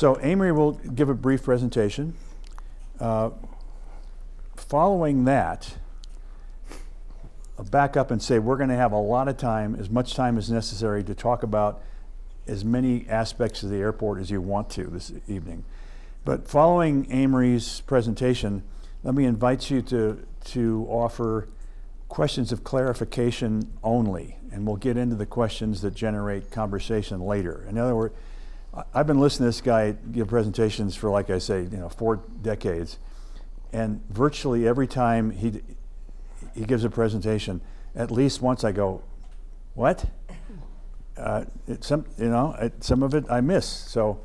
So Amory will give a brief presentation. Following that, I'll back up and say we're going to have a lot of time, as much time as necessary, to talk about as many aspects of the airport as you want to this evening. But following Amory's presentation, let me invite you to offer questions of clarification only, and we'll get into the questions that generate conversation later. In other words, I've been listening to this guy give presentations for, like I say, 4 decades, and virtually every time he gives a presentation, at least once I go, "What?" Some of it I miss. So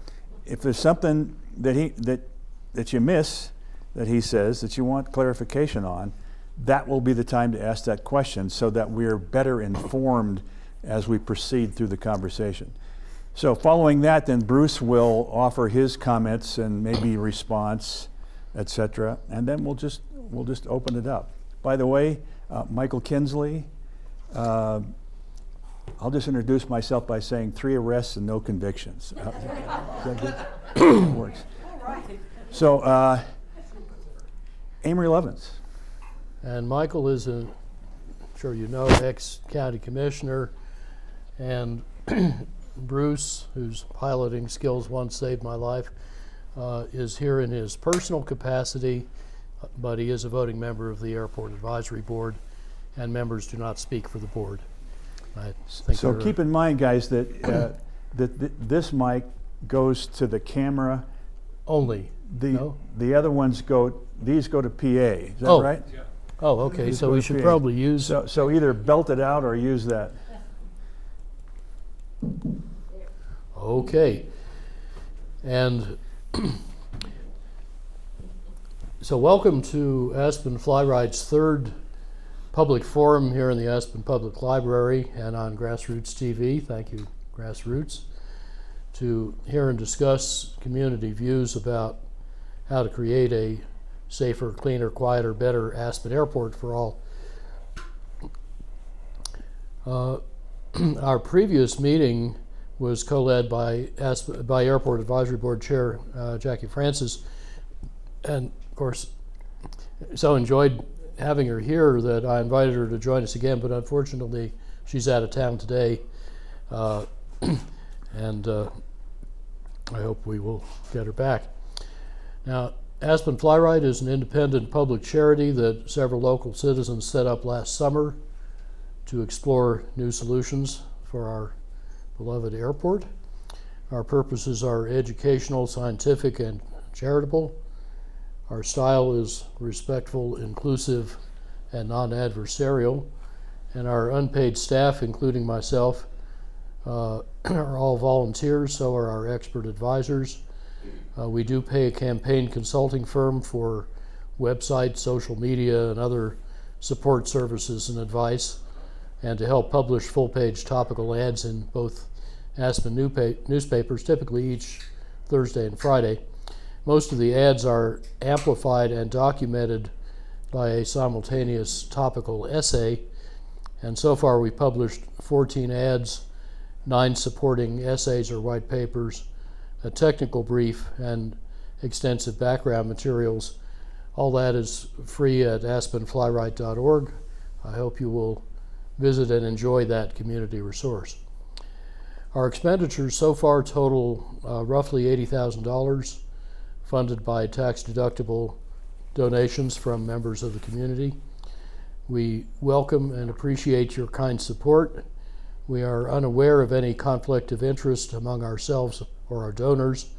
if there's something that you miss that he says that you want clarification on, that will be the time to ask that question so that we're better informed as we proceed through the conversation. So following that, then Bruce will offer his comments and maybe response, etc., and then we'll just open it up. By the way, Michael Kinsley, I'll just introduce myself by saying 3 arrests and no convictions. Is that good? It works. So, Amory Lovins. And Michael is I'm sure you know, ex-county commissioner, and Bruce, whose piloting skills once saved my life, is here in his personal capacity, but he is a voting member of the Airport Advisory Board, and members do not speak for the board. So keep in mind, guys, that this mic goes to the camera only. The other ones these go to PA. Is that right? Yeah. Oh, okay. So we should probably use. So either belt it out or use that. Okay. And so welcome to Aspen Fly Right's 3rd public forum here in the Aspen Public Library and on GrassRoots TV. Thank you, GrassRoots, to hear and discuss community views about how to create a safer, cleaner, quieter, better Aspen Airport for all. Our previous meeting was co-led by Airport Advisory Board Chair Jackie Francis, and of course, so enjoyed having her here that I invited her to join us again, but unfortunately she's out of town today, and I hope we will get her back. Now, Aspen Fly Right is an independent public charity that several local citizens set up last summer to explore new solutions for our beloved airport. Our purposes are educational, scientific, and charitable. Our style is respectful, inclusive, and non-adversarial. And our unpaid staff, including myself, are all volunteers, so are our expert advisors. We do pay a campaign consulting firm for website, social media, and other support services and advice, and to help publish full-page topical ads in both Aspen newspapers, typically each Thursday and Friday. Most of the ads are amplified and documented by a simultaneous topical essay, and so far we published 14 ads, 9 supporting essays or white papers, a technical brief, and extensive background materials. All that is free at aspenflyright.org. I hope you will visit and enjoy that community resource. Our expenditures so far total roughly $80,000, funded by tax-deductible donations from members of the community. We welcome and appreciate your kind support. We are unaware of any conflict of interest among ourselves or our donors.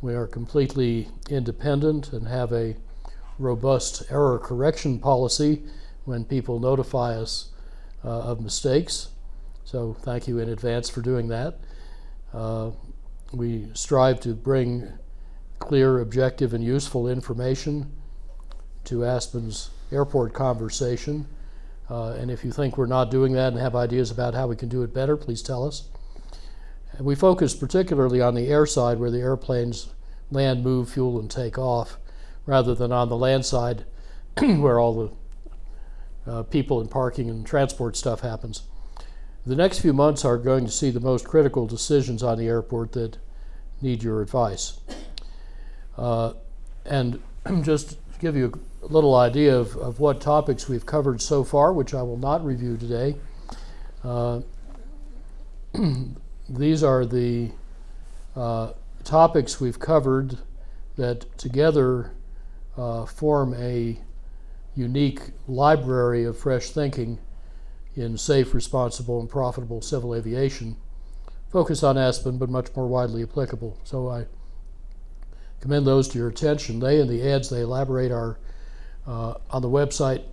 We are completely independent and have a robust error correction policy when people notify us of mistakes. So thank you in advance for doing that. We strive to bring clear, objective, and useful information to Aspen's airport conversation. And if you think we're not doing that and have ideas about how we can do it better, please tell us. And we focus particularly on the air side, where the airplanes land, move, fuel, and take off, rather than on the land side where all the people and parking and transport stuff happens. The next few months are going to see the most critical decisions on the airport that need your advice. And just to give you a little idea of what topics we've covered so far, which I will not review today, these are the topics we've covered that together form a unique library of fresh thinking in safe, responsible, and profitable civil aviation, focused on Aspen, but much more widely applicable. So I commend those to your attention. They and the ads they elaborate are on the website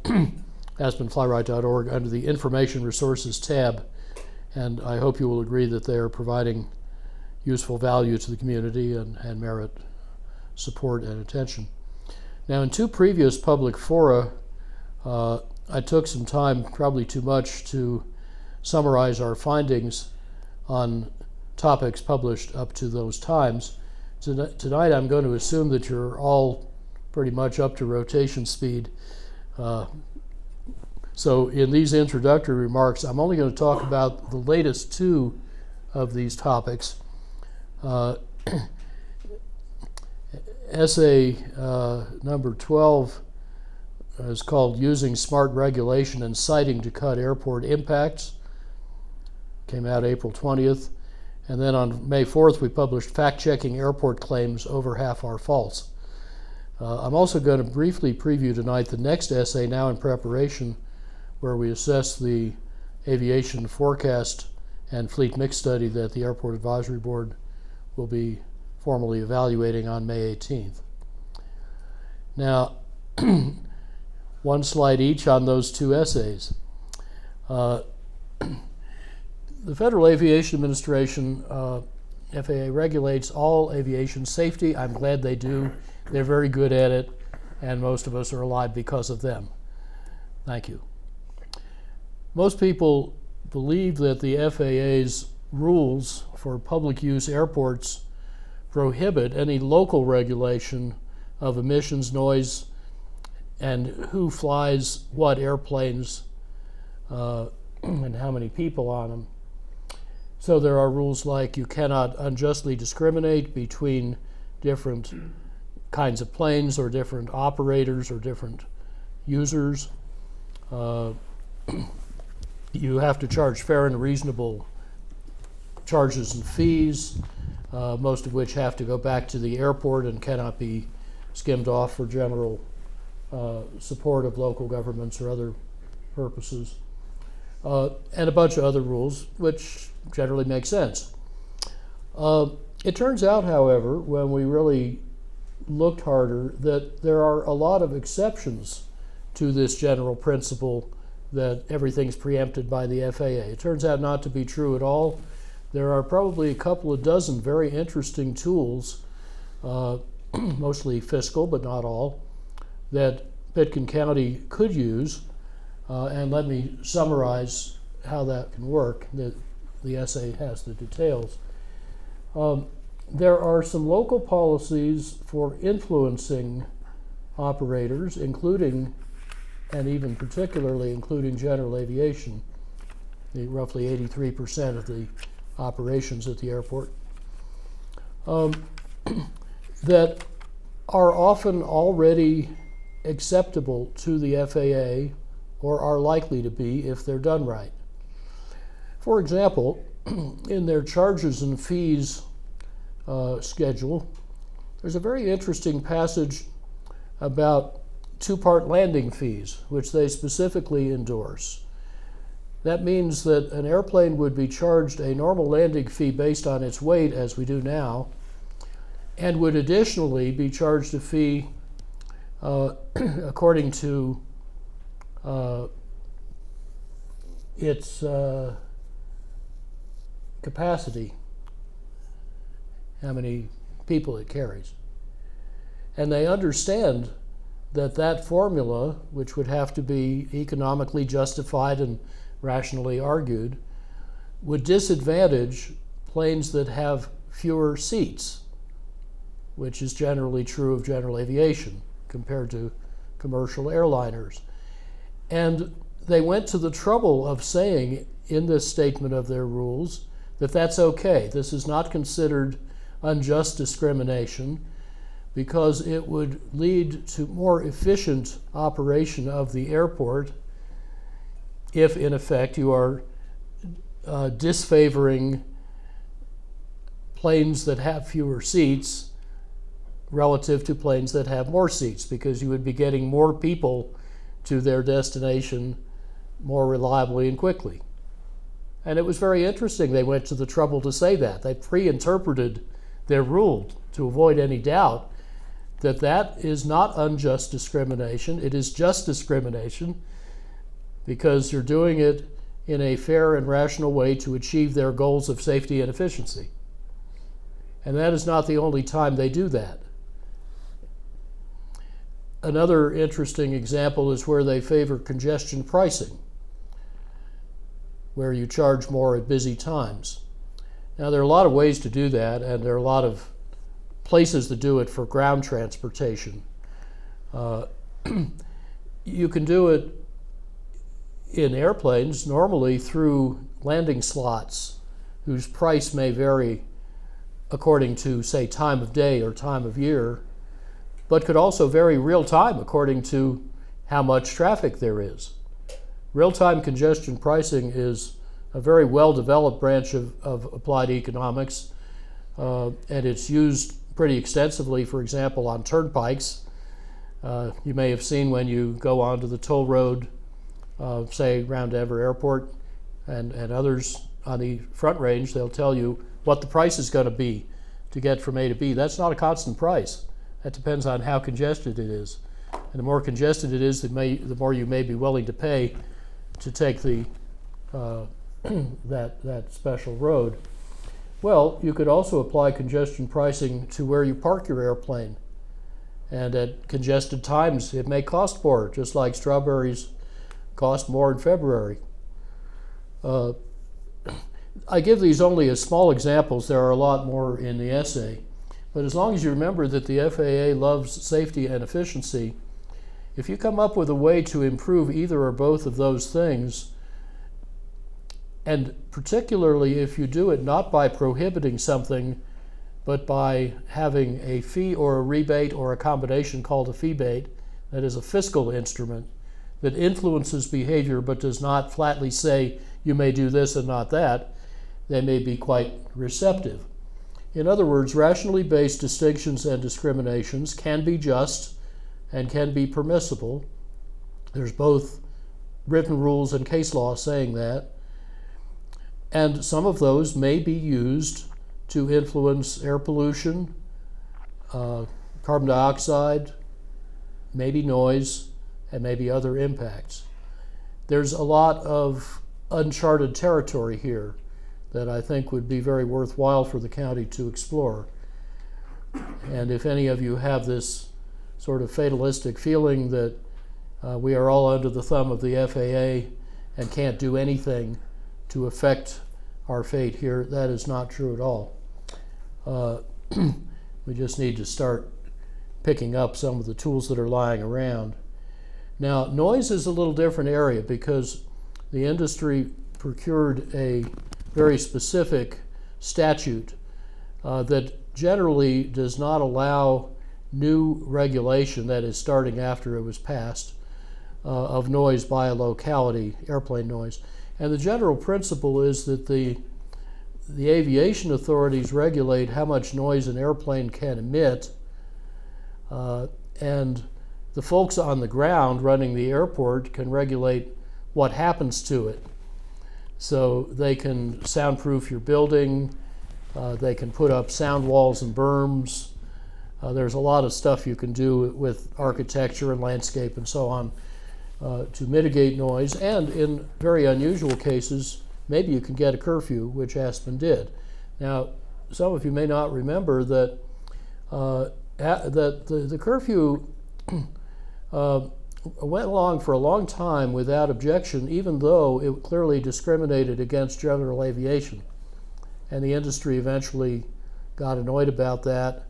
aspenflyright.org under the Information Resources tab, and I hope you will agree that they are providing useful value to the community and merit support and attention. Now, in 2 previous public fora, I took some time, probably too much, to summarize our findings on topics published up to those times. Tonight I'm going to assume that you're all pretty much up to rotation speed. So in these introductory remarks, I'm only going to talk about the latest 2 of these topics. Essay number 12 is called Using Smart Regulation and Siting to Cut Airport Impacts. Came out April 20th. And then on May 4th, we published Fact-Checking Airport Claims Over Half Are False. I'm also going to briefly preview tonight the next essay, now in preparation, where we assess the aviation forecast and fleet mix study that the Airport Advisory Board will be formally evaluating on May 18th. Now, 1 slide each on those 2 essays. The Federal Aviation Administration, FAA, regulates all aviation safety. I'm glad they do. They're very good at it, and most of us are alive because of them. Thank you. Most people believe that the FAA's rules for public use airports prohibit any local regulation of emissions, noise, and who flies what airplanes and how many people on them. So there are rules like you cannot unjustly discriminate between different kinds of planes or different operators or different users. You have to charge fair and reasonable charges and fees, most of which have to go back to the airport and cannot be skimmed off for general support of local governments or other purposes. And a bunch of other rules, which generally make sense. It turns out, however, when we really looked harder, that there are a lot of exceptions to this general principle that everything's preempted by the FAA. It turns out not to be true at all. There are probably a couple of dozen very interesting tools, mostly fiscal, but not all, that Pitkin County could use. And let me summarize how that can work. The essay has the details. There are some local policies for influencing operators, including, and even particularly including general aviation, the roughly 83% of the operations at the airport, that are often already acceptable to the FAA or are likely to be if they're done right. For example, in their charges and fees schedule, there's a very interesting passage about 2-part landing fees, which they specifically endorse. That means that an airplane would be charged a normal landing fee based on its weight, as we do now, and would additionally be charged a fee according to its capacity, how many people it carries. And they understand that that formula, which would have to be economically justified and rationally argued, would disadvantage planes that have fewer seats, which is generally true of general aviation compared to commercial airliners. And they went to the trouble of saying in this statement of their rules that that's okay. This is not considered unjust discrimination because it would lead to more efficient operation of the airport if, in effect, you are disfavoring planes that have fewer seats relative to planes that have more seats, because you would be getting more people to their destination more reliably and quickly. And it was very interesting. They went to the trouble to say that. They pre-interpreted their rule to avoid any doubt that that is not unjust discrimination. It is just discrimination because you're doing it in a fair and rational way to achieve their goals of safety and efficiency. And that is not the only time they do that. Another interesting example is where they favor congestion pricing, where you charge more at busy times. Now, there are a lot of ways to do that, and there are a lot of places to do it for ground transportation. You can do it in airplanes normally through landing slots whose price may vary according to, say, time of day or time of year, but could also vary real time according to how much traffic there is. Real-time congestion pricing is a very well-developed branch of applied economics, and it's used pretty extensively, for example, on turnpikes. You may have seen when you go onto the toll road, say around Denver Airport and others on the Front Range, they'll tell you what the price is going to be to get from A to B. That's not a constant price. That depends on how congested it is. And the more congested it is, the more you may be willing to pay to take the that special road. Well, you could also apply congestion pricing to where you park your airplane. And at congested times, it may cost more, just like strawberries cost more in February. I give these only as small examples. There are a lot more in the essay. But as long as you remember that the FAA loves safety and efficiency, if you come up with a way to improve either or both of those things, and particularly if you do it not by prohibiting something, but by having a fee or a rebate or a combination called a fee-bate, that is a fiscal instrument that influences behavior but does not flatly say you may do this and not that, they may be quite receptive. In other words, rationally based distinctions and discriminations can be just and can be permissible. There's both written rules and case law saying that. And some of those may be used to influence air pollution, carbon dioxide, maybe noise, and maybe other impacts. There's a lot of uncharted territory here that I think would be very worthwhile for the county to explore. And if any of you have this sort of fatalistic feeling that we are all under the thumb of the FAA and can't do anything to affect our fate here, that is not true at all. We just need to start picking up some of the tools that are lying around. Now, noise is a little different area because the industry procured a very specific statute that generally does not allow new regulation, that is starting after it was passed, of noise by a locality, airplane noise. And the general principle is that the aviation authorities regulate how much noise an airplane can emit, and the folks on the ground running the airport can regulate what happens to it. So they can soundproof your building, they can put up sound walls and berms. There's a lot of stuff you can do with architecture and landscape and so on to mitigate noise, and in very unusual cases, maybe you can get a curfew, which Aspen did. Now, some of you may not remember that the curfew went along for a long time without objection, even though it clearly discriminated against general aviation. And the industry eventually got annoyed about that,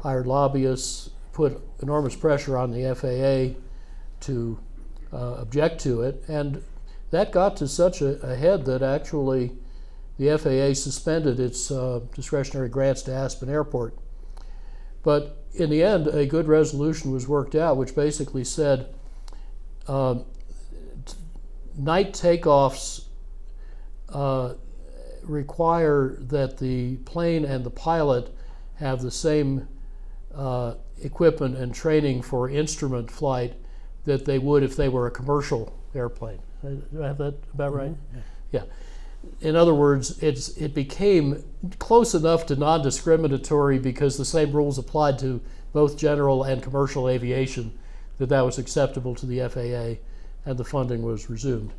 hired lobbyists, put enormous pressure on the FAA to object to it, and that got to such a head that actually the FAA suspended its discretionary grants to Aspen Airport. But in the end, a good resolution was worked out, which basically said night takeoffs require that the plane and the pilot have the same equipment and training for instrument flight that they would if they were a commercial airplane. Do I have that about right? Mm-hmm. Yeah. In other words, it became close enough to non-discriminatory because the same rules applied to both general and commercial aviation that was acceptable to the FAA, and the funding was resumed.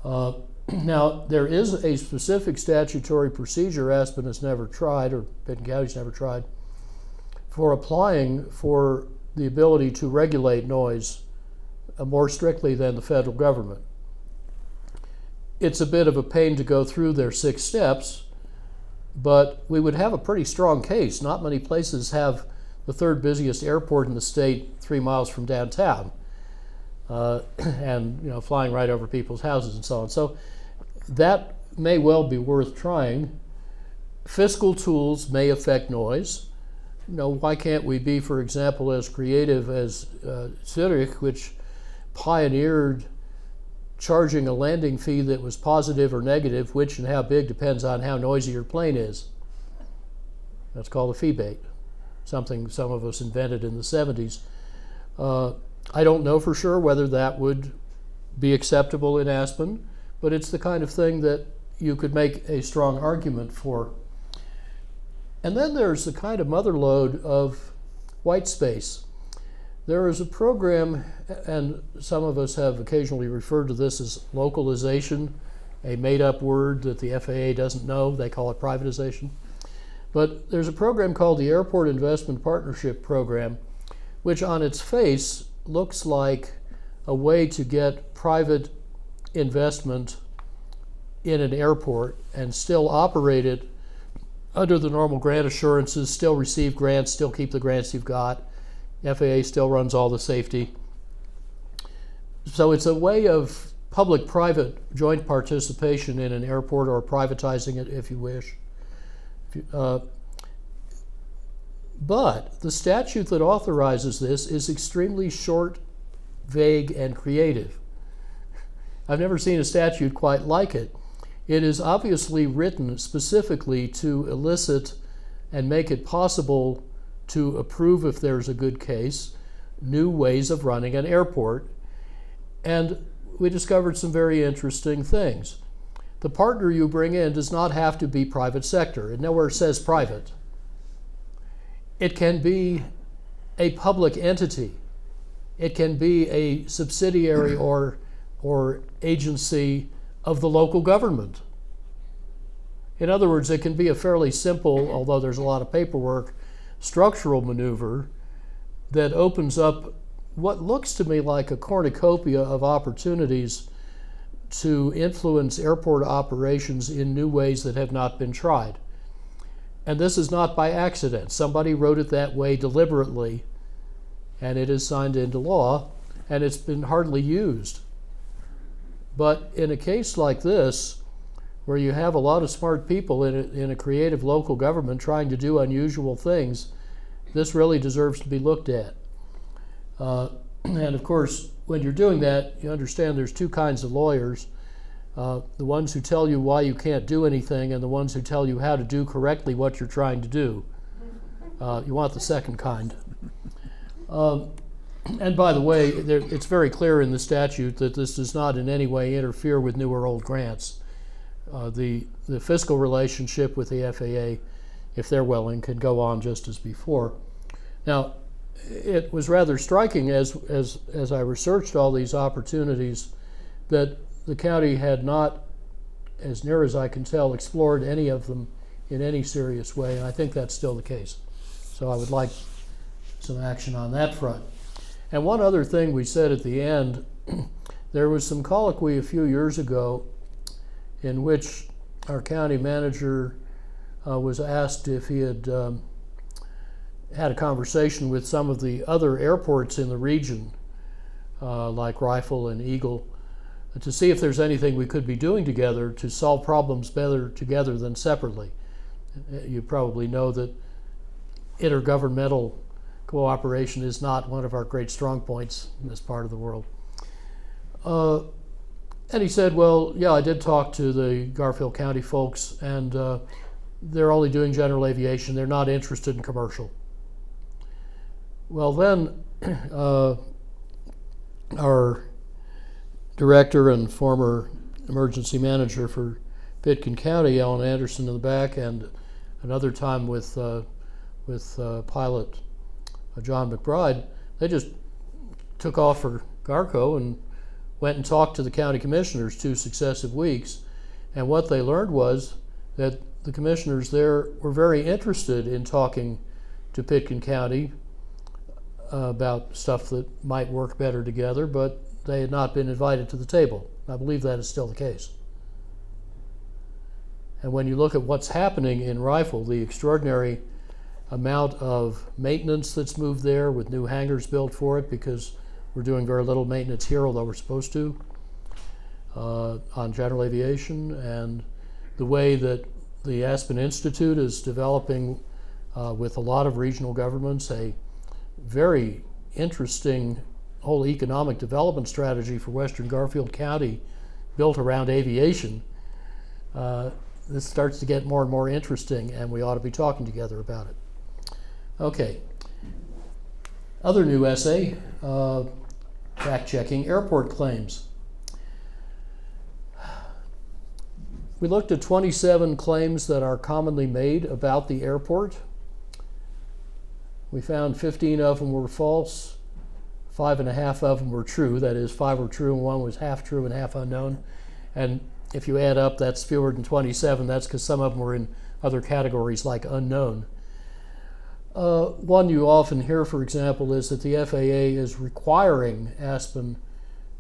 Now, there is a specific statutory procedure Aspen has never tried, or Pitkin County's never tried, for applying for the ability to regulate noise more strictly than the federal government. It's a bit of a pain to go through their 6 steps, but we would have a pretty strong case. Not many places have the 3rd busiest airport in the state 3 miles from downtown, and flying right over people's houses and so on. So that may well be worth trying. Fiscal tools may affect noise. Why can't we be, for example, as creative as Zurich, which pioneered charging a landing fee that was positive or negative, which and how big depends on how noisy your plane is. That's called a fee bait, something some of us invented in the 70s. I don't know for sure whether that would be acceptable in Aspen, but it's the kind of thing that you could make a strong argument for. And then there's the kind of mother lode of white space. There is a program, and some of us have occasionally referred to this as localization, a made-up word that the FAA doesn't know. They call it privatization. But there's a program called the Airport Investment Partnership Program, which on its face looks like a way to get private investment in an airport and still operate it under the normal grant assurances, still receive grants, still keep the grants you've got. FAA still runs all the safety. So it's a way of public-private joint participation in an airport, or privatizing it if you wish. But the statute that authorizes this is extremely short, vague, and creative. I've never seen a statute quite like it. It is obviously written specifically to elicit and make it possible to approve, if there's a good case, new ways of running an airport. And we discovered some very interesting things. The partner you bring in does not have to be private sector. It nowhere says private. It can be a public entity. It can be a subsidiary or agency of the local government. In other words, it can be a fairly simple, although there's a lot of paperwork, structural maneuver that opens up what looks to me like a cornucopia of opportunities to influence airport operations in new ways that have not been tried. And this is not by accident. Somebody wrote it that way deliberately, and it is signed into law, and it's been hardly used. But in a case like this, where you have a lot of smart people in a creative local government trying to do unusual things, this really deserves to be looked at. And of course, when you're doing that, you understand there's 2 kinds of lawyers. The ones who tell you why you can't do anything, and the ones who tell you how to do correctly what you're trying to do. You want the second kind. And by the way, it's very clear in the statute that this does not in any way interfere with new or old grants. The fiscal relationship with the FAA, if they're willing, can go on just as before. Now, it was rather striking as I researched all these opportunities that the county had not, as near as I can tell, explored any of them in any serious way, and I think that's still the case. So I would like some action on that front. And one other thing we said at the end, there was some colloquy a few years ago in which our county manager was asked if he had had a conversation with some of the other airports in the region, like Rifle and Eagle, to see if there's anything we could be doing together to solve problems better together than separately. You probably know that intergovernmental cooperation is not one of our great strong points in this part of the world. And he said, well, yeah, I did talk to the Garfield County folks, and they're only doing general aviation. They're not interested in commercial. Well, then our director and former emergency manager for Pitkin County, Alan Anderson in the back, and another time with pilot John McBride, they just took off for Garco and went and talked to the county commissioners 2 successive weeks. And what they learned was that the commissioners there were very interested in talking to Pitkin County about stuff that might work better together, but they had not been invited to the table. I believe that is still the case. And when you look at what's happening in Rifle, the extraordinary amount of maintenance that's moved there with new hangars built for it, because we're doing very little maintenance here, although we're supposed to, on general aviation, and the way that the Aspen Institute is developing with a lot of regional governments a very interesting whole economic development strategy for Western Garfield County built around aviation. This starts to get more and more interesting, and we ought to be talking together about it. Okay. Other new essay, fact-checking airport claims. We looked at 27 claims that are commonly made about the airport. We found 15 of them were false, 5.5 of them were true. That is, 5 were true and 1 was half true and half unknown. And if you add up, that's fewer than 27. That's because some of them were in other categories like unknown. One you often hear, for example, is that the FAA is requiring Aspen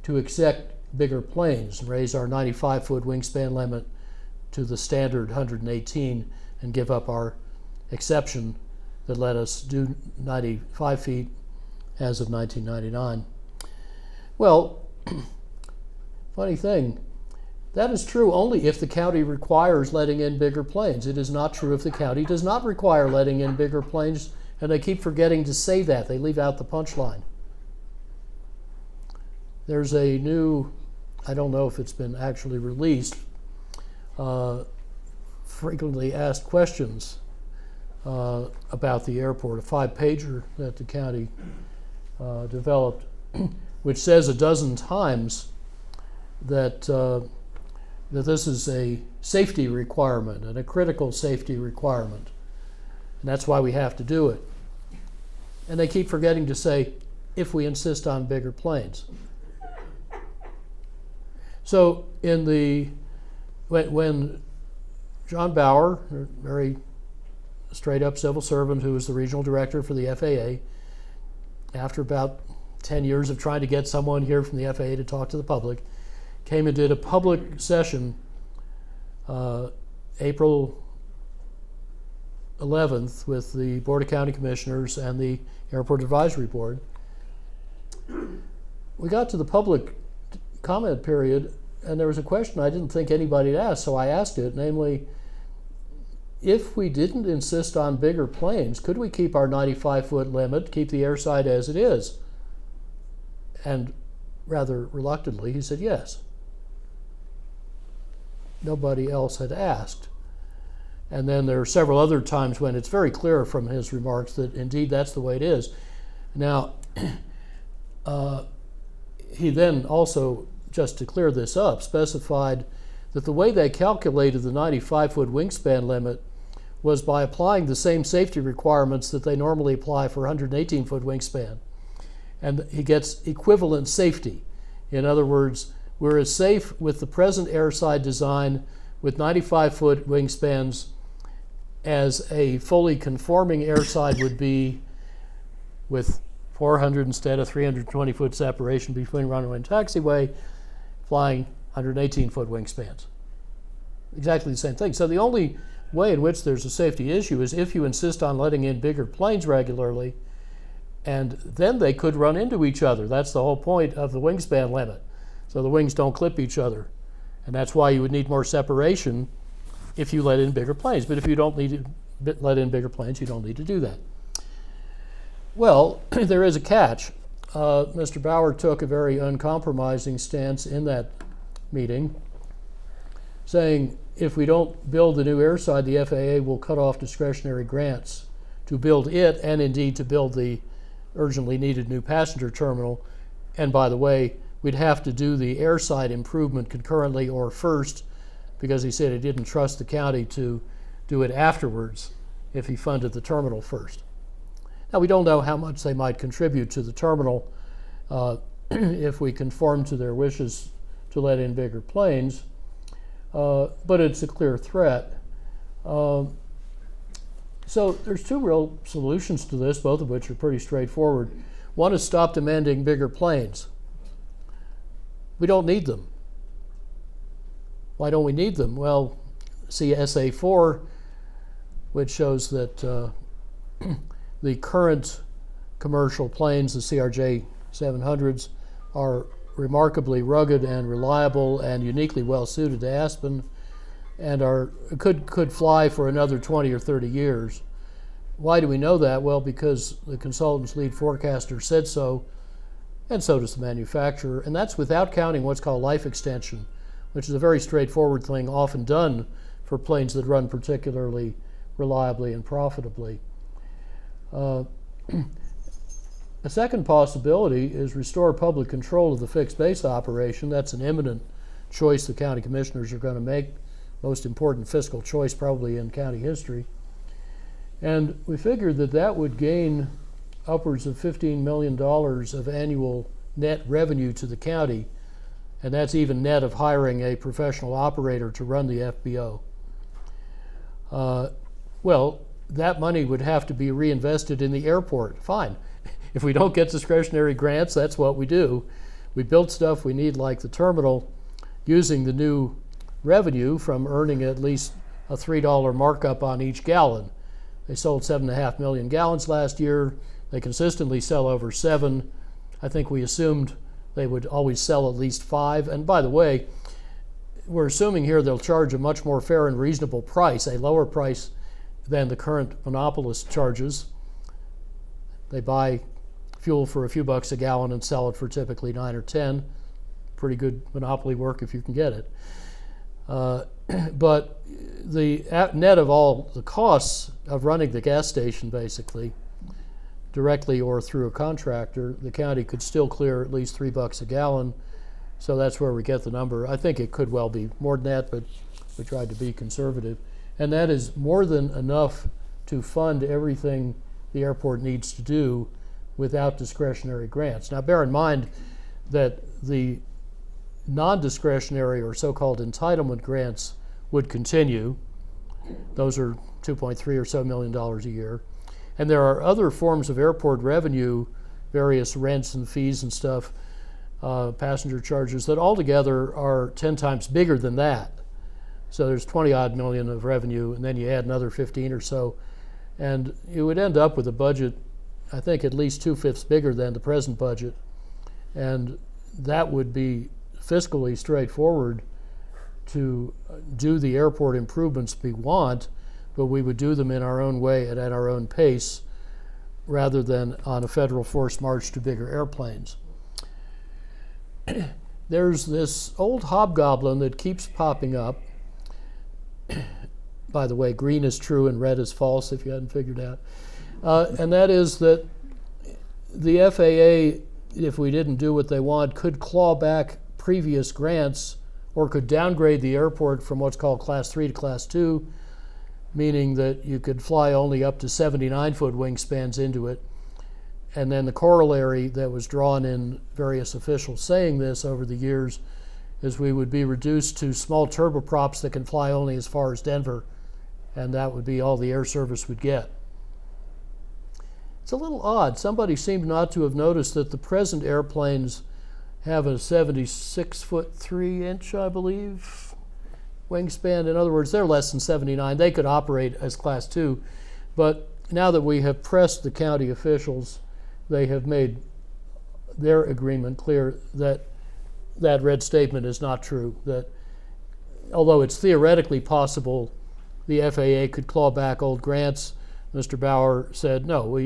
to accept bigger planes and raise our 95-foot wingspan limit to the standard 118 and give up our exception that let us do 95 feet as of 1999. Well, funny thing, that is true only if the county requires letting in bigger planes. It is not true if the county does not require letting in bigger planes, and they keep forgetting to say that. They leave out the punchline. There's a new, I don't know if it's been actually released, frequently asked questions about the airport, a 5-pager that the county developed, which says a dozen times that that this is a safety requirement and a critical safety requirement, and that's why we have to do it. And they keep forgetting to say, if we insist on bigger planes. So when John Bauer, a very straight up civil servant who was the regional director for the FAA, after about 10 years of trying to get someone here from the FAA to talk to the public, came and did a public session April 11th with the Board of County Commissioners and the Airport Advisory Board. We got to the public comment period, and there was a question I didn't think anybody had asked, so I asked it, namely, if we didn't insist on bigger planes, could we keep our 95-foot limit, keep the airside as it is? And rather reluctantly, he said yes. Nobody else had asked. And then there are several other times when it's very clear from his remarks that indeed that's the way it is. Now, he then also, just to clear this up, specified that the way they calculated the 95-foot wingspan limit was by applying the same safety requirements that they normally apply for 118-foot wingspan. And he gets equivalent safety. In other words, we're as safe with the present airside design with 95-foot wingspans as a fully conforming airside would be with 400 instead of 320-foot separation between runway and taxiway, flying 118-foot wingspans. Exactly the same thing. So the only way in which there's a safety issue is if you insist on letting in bigger planes regularly, and then they could run into each other. That's the whole point of the wingspan limit. so the wings don't clip each other. And that's why you would need more separation if you let in bigger planes. But if you don't need to let in bigger planes, you don't need to do that. Well, there is a catch. Mr. Bauer took a very uncompromising stance in that meeting, saying if we don't build the new airside, the FAA will cut off discretionary grants to build it and indeed to build the urgently needed new passenger terminal. And by the way, we'd have to do the airside improvement concurrently or first, because he said he didn't trust the county to do it afterwards if he funded the terminal first. Now, we don't know how much they might contribute to the terminal if we conform to their wishes to let in bigger planes, but it's a clear threat. So there's two real solutions to this, both of which are pretty straightforward. One is stop demanding bigger planes. We don't need them. Why don't we need them? Well, see SA4, which shows that the current commercial planes, the CRJ 700s, are remarkably rugged and reliable and uniquely well suited to Aspen, and could fly for another 20 or 30 years. Why do we know that? Well, because the consultant's lead forecaster said so, and so does the manufacturer, and that's without counting what's called life extension, which is a very straightforward thing often done for planes that run particularly reliably and profitably. A second possibility is restore public control of the fixed base operation. That's an imminent choice the county commissioners are going to make, most important fiscal choice probably in county history. And we figured that that would gain upwards of $15 million of annual net revenue to the county, and that's even net of hiring a professional operator to run the FBO. Well, that money would have to be reinvested in the airport. Fine. If we don't get discretionary grants, that's what we do. We build stuff we need, like the terminal, using the new revenue from earning at least a $3 markup on each gallon. They sold 7.5 million gallons last year. They consistently sell over 7. I think we assumed they would always sell at least 5. And by the way, we're assuming here they'll charge a much more fair and reasonable price, a lower price than the current monopolist charges. They buy fuel for a few bucks a gallon and sell it for typically 9 or 10. Pretty good monopoly work if you can get it. But the net of all the costs of running the gas station, basically, directly or through a contractor, the county could still clear at least $3 a gallon. So that's where we get the number. I think it could well be more than that, but we tried to be conservative. And that is more than enough to fund everything the airport needs to do without discretionary grants. Now, bear in mind that the non-discretionary or so-called entitlement grants would continue. Those are $2.3 or so million a year. And there are other forms of airport revenue, various rents and fees and stuff, passenger charges, that altogether are 10 times bigger than that. So there's 20 odd million of revenue, and then you add another 15 or so, and you would end up with a budget, I think, at least 2/5 bigger than the present budget. And that would be fiscally straightforward to do the airport improvements we want, but we would do them in our own way and at our own pace rather than on a federal forced march to bigger airplanes. There's this old hobgoblin that keeps popping up. By the way, green is true and red is false, if you hadn't figured out. And that is that the FAA, if we didn't do what they want, could claw back previous grants or could downgrade the airport from what's called Class 3 to Class 2, meaning that you could fly only up to 79-foot wingspans into it. And then the corollary that was drawn in various officials saying this over the years is we would be reduced to small turboprops that can fly only as far as Denver, and that would be all the air service would get. It's a little odd. Somebody seemed not to have noticed that the present airplanes have a 76-foot 3-inch, I believe, wingspan. In other words, they're less than 79. They could operate as Class 2, but now that we have pressed the county officials, they have made their agreement clear that that red statement is not true. That although it's theoretically possible the FAA could claw back old grants, Mr. Bauer said, no,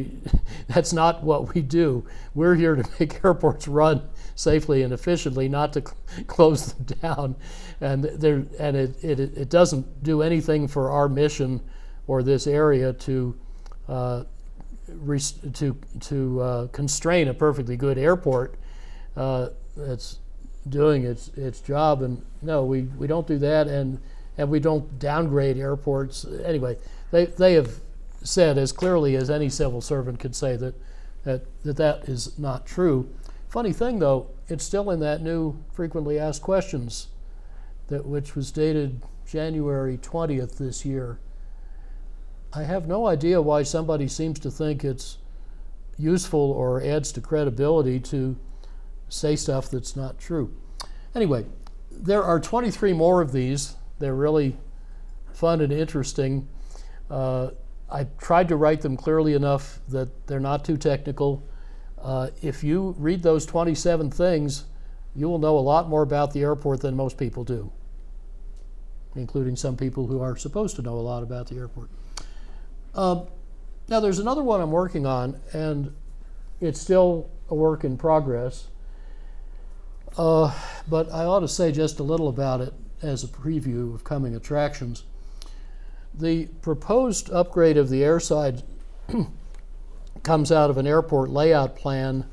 that's not what we do. We're here to make airports run safely and efficiently, not to close them down. And it doesn't do anything for our mission or this area to constrain a perfectly good airport that's doing its job. And no, we don't do that, and we don't downgrade airports. Anyway, they have said as clearly as any civil servant could say that is not true. Funny thing though, it's still in that new frequently asked questions which was dated January 20th this year. I have no idea why somebody seems to think it's useful or adds to credibility to say stuff that's not true. Anyway, there are 23 more of these. They're really fun and interesting. I tried to write them clearly enough that they're not too technical. If you read those 27 things, you will know a lot more about the airport than most people do, including some people who are supposed to know a lot about the airport. Now there's another one I'm working on, and it's still a work in progress, but I ought to say just a little about it as a preview of coming attractions. The proposed upgrade of the airside comes out of an airport layout plan,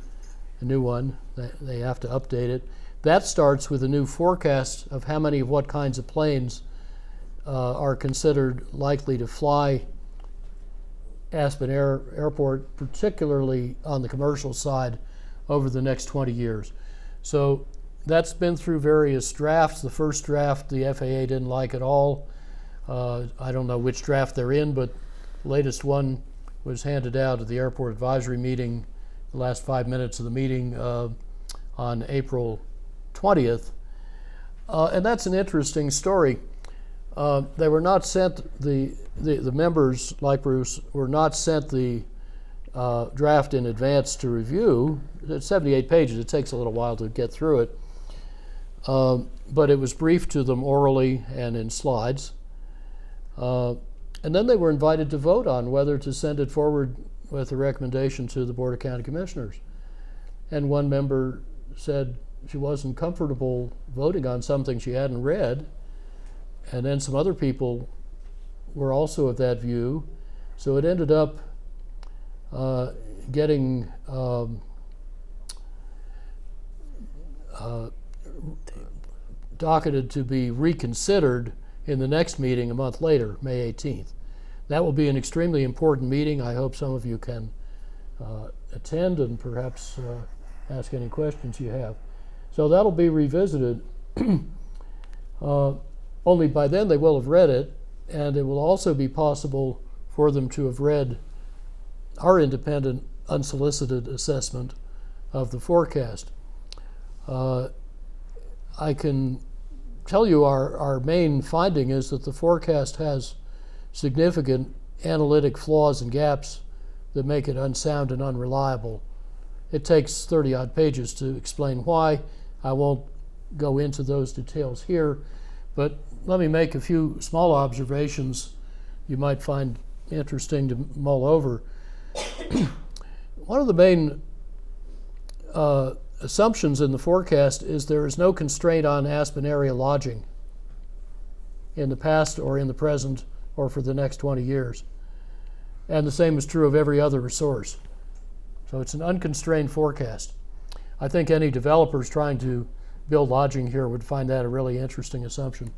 a new one. They have to update it. That starts with a new forecast of how many of what kinds of planes are considered likely to fly Aspen Airport, particularly on the commercial side, over the next 20 years. So that's been through various drafts. The first draft the FAA didn't like at all. I don't know which draft they're in, but the latest one was handed out at the airport advisory meeting, the last 5 minutes of the meeting on April 20th. And that's an interesting story. They were not sent, the members, like Bruce, were not sent the draft in advance to review. It's 78 pages. It takes a little while to get through it. But it was briefed to them orally and in slides. And then they were invited to vote on whether to send it forward with a recommendation to the Board of County Commissioners. And one member said she wasn't comfortable voting on something she hadn't read. And then some other people were also of that view. So it ended up getting docketed to be reconsidered in the next meeting a month later, May 18th. That will be an extremely important meeting. I hope some of you can attend and perhaps ask any questions you have. So that'll be revisited. Only by then they will have read it, and it will also be possible for them to have read our independent, unsolicited assessment of the forecast. I can tell you our main finding is that the forecast has significant analytic flaws and gaps that make it unsound and unreliable. It takes 30-odd pages to explain why. I won't go into those details here, but let me make a few small observations you might find interesting to mull over. One of the main assumptions in the forecast is there is no constraint on Aspen area lodging in the past or in the present or for the next 20 years. And the same is true of every other resource. So it's an unconstrained forecast. I think any developers trying to build lodging here would find that a really interesting assumption.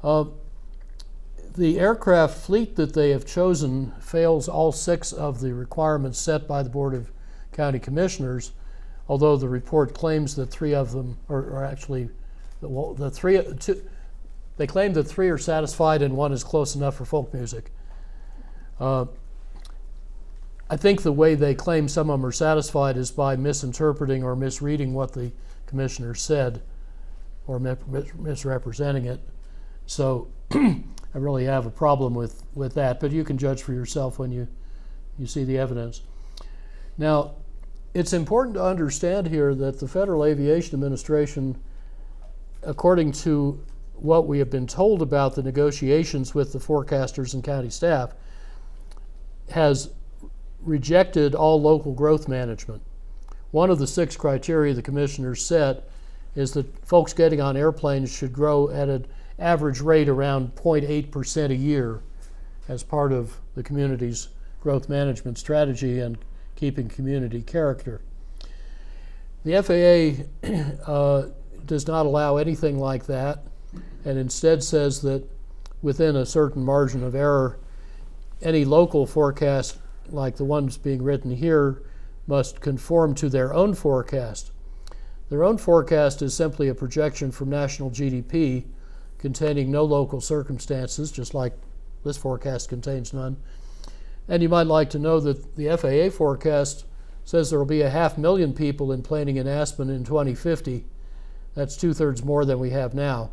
The aircraft fleet that they have chosen fails all 6 of the requirements set by the Board of County Commissioners, although the report claims that 3 of them are actually, they claim that 3 are satisfied and 1 is close enough for folk music. I think the way they claim some of them are satisfied is by misinterpreting or misreading what the commissioner said or misrepresenting it. So I really have a problem with that, but you can judge for yourself when you see the evidence. Now, it's important to understand here that the Federal Aviation Administration, according to what we have been told about the negotiations with the forecasters and county staff, has rejected all local growth management. One of the 6 criteria the commissioners set is that folks getting on airplanes should grow at an average rate around 0.8% a year as part of the community's growth management strategy and keeping community character. The FAA does not allow anything like that, and instead says that within a certain margin of error, any local forecast like the ones being written here must conform to their own forecast. Their own forecast is simply a projection from national GDP containing no local circumstances, just like this forecast contains none. And you might like to know that the FAA forecast says there will be 500,000 people enplaning in Aspen in 2050. That's 2/3 more than we have now.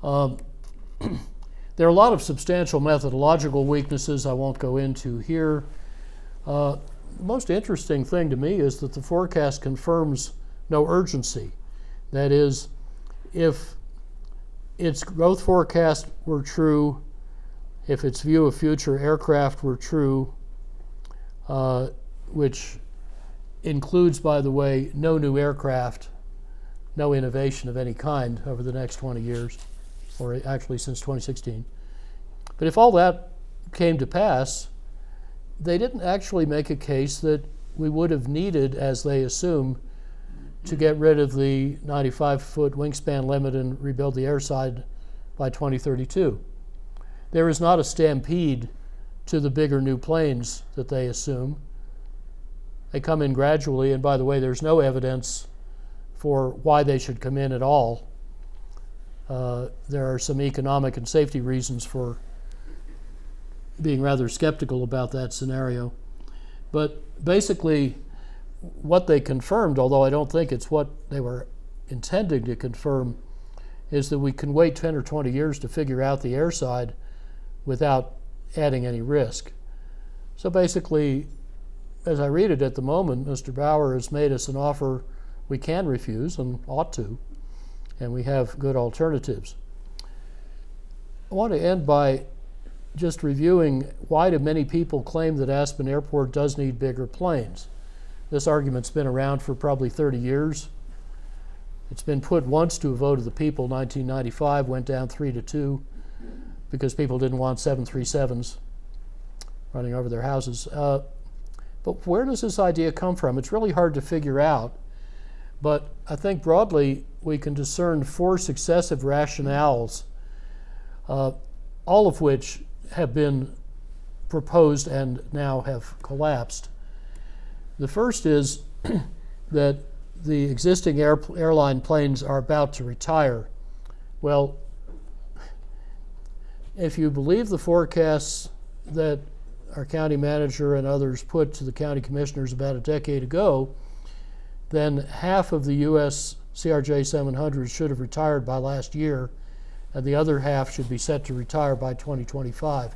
There are a lot of substantial methodological weaknesses I won't go into here. The most interesting thing to me is that the forecast confirms no urgency. That is, if its growth forecast were true, if its view of future aircraft were true, which includes, by the way, no new aircraft, no innovation of any kind over the next 20 years, or actually since 2016. But if all that came to pass, they didn't actually make a case that we would have needed, as they assume, to get rid of the 95-foot wingspan limit and rebuild the airside by 2032. There is not a stampede to the bigger new planes that they assume. They come in gradually, and by the way, there's no evidence for why they should come in at all. There are some economic and safety reasons for being rather skeptical about that scenario. But basically, what they confirmed, although I don't think it's what they were intending to confirm, is that we can wait 10 or 20 years to figure out the airside without adding any risk. So basically, as I read it at the moment, Mr. Bauer has made us an offer we can refuse and ought to, and we have good alternatives. I want to end by just reviewing why do many people claim that Aspen Airport does need bigger planes. This argument's been around for probably 30 years. It's been put once to a vote of the people, 1995, went down 3-2 because people didn't want 737s running over their houses. But where does this idea come from? It's really hard to figure out, but I think broadly we can discern 4 successive rationales, all of which have been proposed and now have collapsed. The first is that the existing airline planes are about to retire. Well, if you believe the forecasts that our county manager and others put to the county commissioners about a decade ago, then half of the U.S. CRJ 700s should have retired by last year, and the other half should be set to retire by 2025.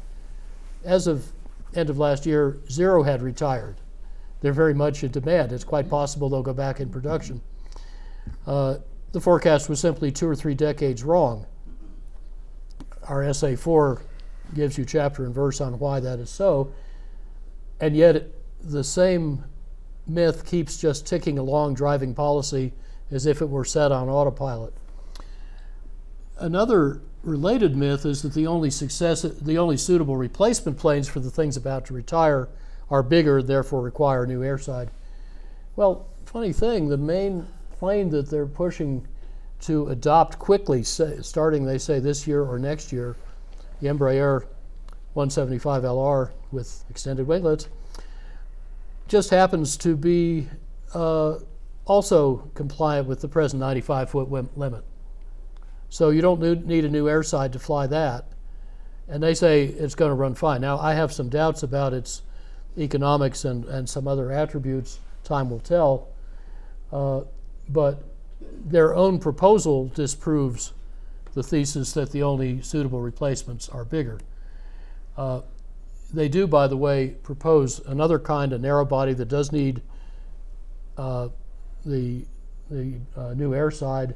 As of end of last year, 0 had retired. They're very much in demand. It's quite possible they'll go back in production. The forecast was simply 2 or 3 decades wrong. Our SA4 gives you chapter and verse on why that is so, and yet the same myth keeps just ticking along, driving policy as if it were set on autopilot. Another related myth is that the only suitable replacement planes for the things about to retire are bigger, therefore require new airside. Well, funny thing, the main plane that they're pushing to adopt quickly, starting they say this year or next year, the Embraer 175LR with extended winglets, just happens to be also compliant with the present 95-foot limit. So you don't need a new airside to fly that. And they say it's going to run fine. Now, I have some doubts about its economics and some other attributes. Time will tell. But their own proposal disproves the thesis that the only suitable replacements are bigger. They do, by the way, propose another kind of narrow body that does need the new airside.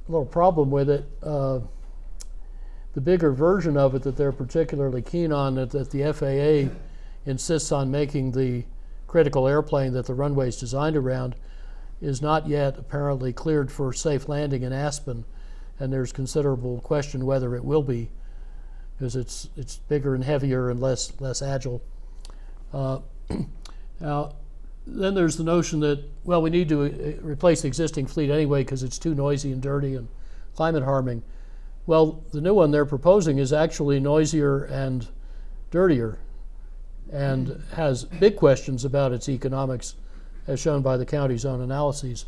A little problem with it. The bigger version of it that they're particularly keen on, that the FAA insists on making the critical airplane that the runway is designed around, is not yet apparently cleared for safe landing in Aspen, and there's considerable question whether it will be, because it's bigger and heavier and less agile. Now, then there's the notion that, well, we need to replace the existing fleet anyway because it's too noisy and dirty and climate harming. Well, the new one they're proposing is actually noisier and dirtier and has big questions about its economics, as shown by the county's own analyses.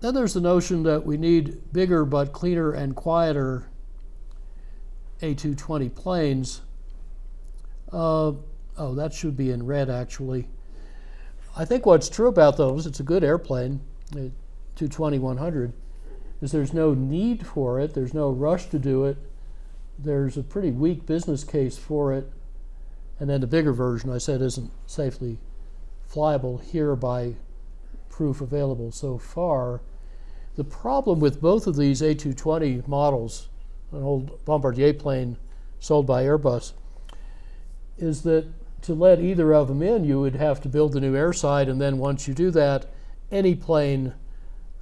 Then there's the notion that we need bigger but cleaner and quieter A220 planes. Oh, that should be in red, actually. I think what's true about those, it's a good airplane, 220-100, is there's no need for it, there's no rush to do it, there's a pretty weak business case for it, and then the bigger version, I said, isn't safely flyable here by proof available so far. The problem with both of these A220 models, an old Bombardier plane sold by Airbus, is that to let either of them in, you would have to build the new airside, and then once you do that, any plane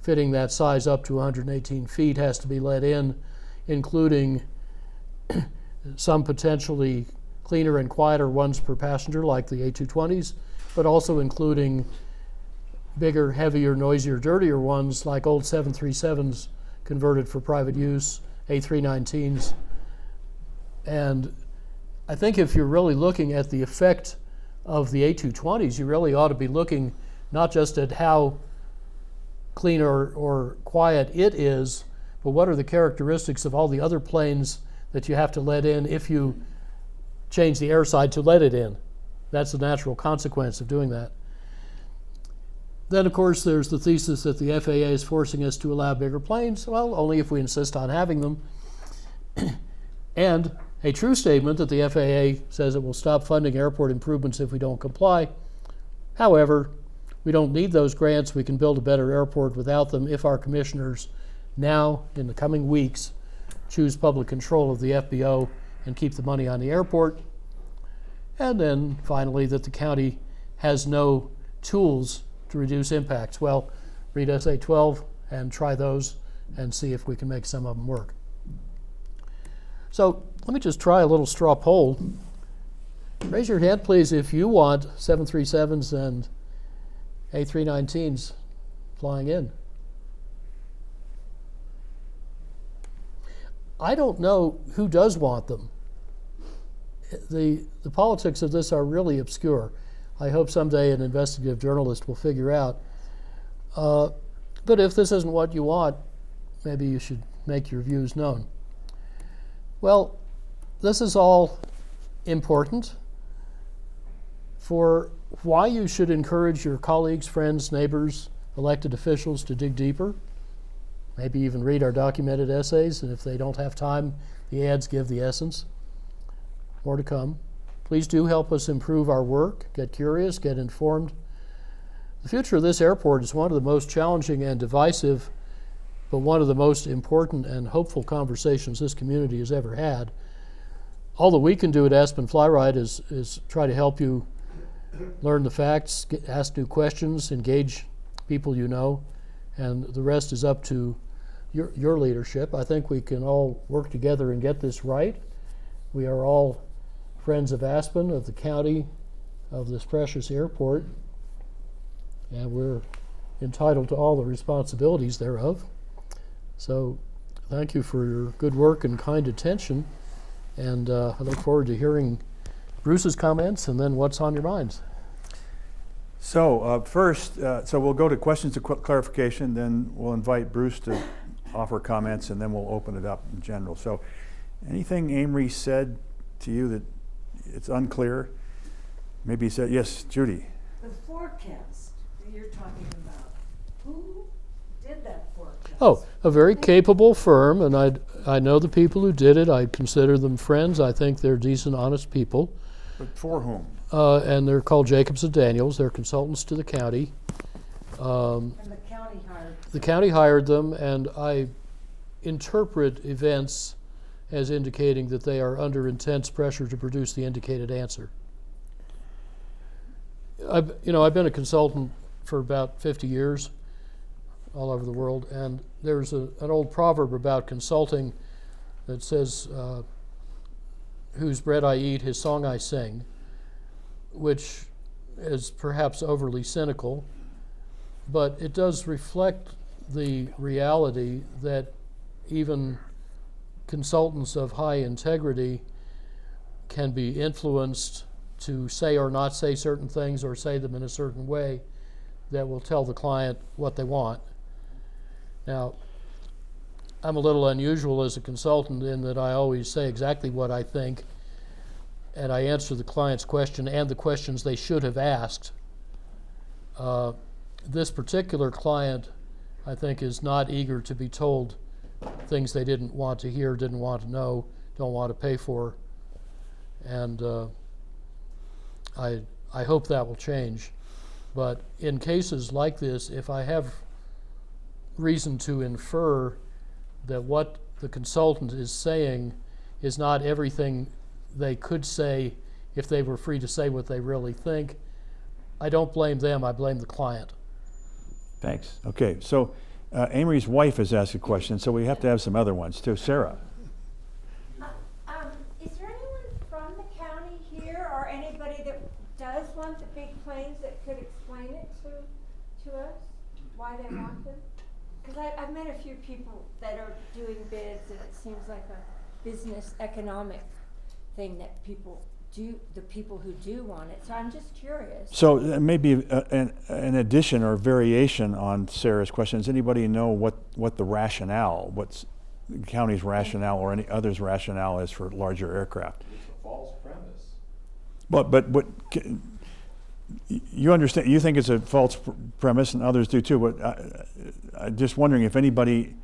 fitting that size up to 118 feet has to be let in, including some potentially cleaner and quieter ones per passenger, like the A220s, but also including bigger, heavier, noisier, dirtier ones, like old 737s converted for private use, A319s. And I think if you're really looking at the effect of the A220s, you really ought to be looking not just at how clean or quiet it is, but what are the characteristics of all the other planes that you have to let in if you change the airside to let it in. That's the natural consequence of doing that. Then, of course, there's the thesis that the FAA is forcing us to allow bigger planes. Well, only if we insist on having them. And a true statement that the FAA says it will stop funding airport improvements if we don't comply. However, we don't need those grants. We can build a better airport without them if our commissioners now, in the coming weeks, choose public control of the FBO and keep the money on the airport. And then finally, that the county has no tools to reduce impacts. Well, read SA 12 and try those and see if we can make some of them work. So let me just try a little straw poll. Raise your hand, please, if you want 737s and A319s flying in. I don't know who does want them. The politics of this are really obscure. I hope someday an investigative journalist will figure out. But if this isn't what you want, maybe you should make your views known. Well, this is all important for why you should encourage your colleagues, friends, neighbors, elected officials to dig deeper, maybe even read our documented essays, and if they don't have time, the ads give the essence. More to come. Please do help us improve our work, get curious, get informed. The future of this airport is one of the most challenging and divisive, but one of the most important and hopeful conversations this community has ever had. All that we can do at Aspen Fly Right is try to help you learn the facts, ask new questions, engage people you know, and the rest is up to your leadership. I think we can all work together and get this right. We are all friends of Aspen, of the county, of this precious airport, and we're entitled to all the responsibilities thereof. So thank you for your good work and kind attention, and I look forward to hearing Bruce's comments and then what's on your minds. So first, so we'll go to questions of clarification, then we'll invite Bruce to offer comments, and then we'll open it up in general. So anything Amory said to you that it's unclear? Maybe he said, yes, Judy. The forecast that you're talking about, who did that forecast? Oh, a very capable firm, and I'd I know the people who did it. I consider them friends. I think they're decent, honest people. But for whom? And they're called Jacobs and Daniels. They're consultants to the county. And the county hired. The county hired them, and I interpret events as indicating that they are under intense pressure to produce the indicated answer. I've been a consultant for about 50 years all over the world, and there's an old proverb about consulting that says, whose bread I eat, his song I sing, which is perhaps overly cynical, but it does reflect the reality that even consultants of high integrity can be influenced to say or not say certain things, or say them in a certain way that will tell the client what they want. Now, I'm a little unusual as a consultant in that I always say exactly what I think, and I answer the client's question and the questions they should have asked. This particular client, I think, is not eager to be told things they didn't want to hear, didn't want to know, don't want to pay for, and I hope that will change. But in cases like this, if I have reason to infer that what the consultant is saying is not everything they could say if they were free to say what they really think, I don't blame them, I blame the client. Thanks. Okay, so Amory's wife has asked a question, so we have to have some other ones too. Sarah? Is there anyone from the county here, or anybody that does want the big planes that could explain it to us, why they want them? Because I've met a few people that are doing bids, and it seems like a business economic thing that people do, the people who do want it. So I'm just curious. So maybe an addition or variation on Sarah's question. Does anybody know what the rationale, what's the county's rationale or any other's rationale is for larger aircraft? It's a false premise. But you understand, you think it's a false premise, and others do too, but I'm just wondering if anybody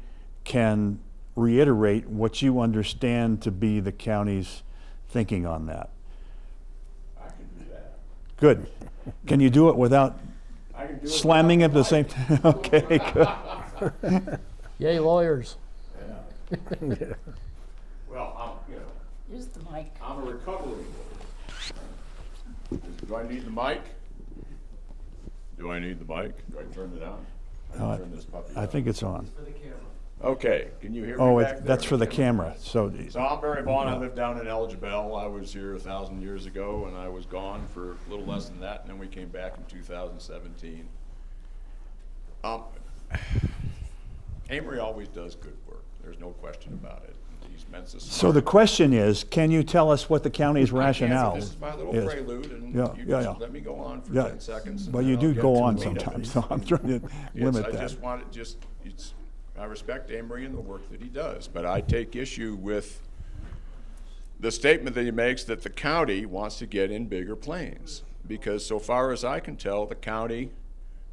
can reiterate what you understand to be the county's thinking on that. I can do that. Good. Can you do it without I can do it slamming at the without same time? Okay, good. Yay, lawyers. Yeah. Well, Here's the mic. I'm a recovering lawyer. Do I need the mic? Do I need the mic? Do I turn it on? I turn this puppy I on. think it's on. Okay, can you hear me Oh, back there? that's for the camera, so. So I'm Barry Vaughn. I live down in Elgibel. I was here 1,000 years ago, and I was gone for a little less than that, and then we came back in 2017. Amory always does good work. There's no question about it. He's meant to. So the question is, can you tell us what the county's rationale This is my little is? prelude, and Yeah, you yeah, just yeah. let me go on for Yeah. 10 seconds. and Well, then you I'll do get go to on the meat of it. sometimes, so I'm trying to Yes, limit I that. just want to I respect Amory and the work that he does, but I take issue with the statement that he makes that the county wants to get in bigger planes. Because so far as I can tell, the county,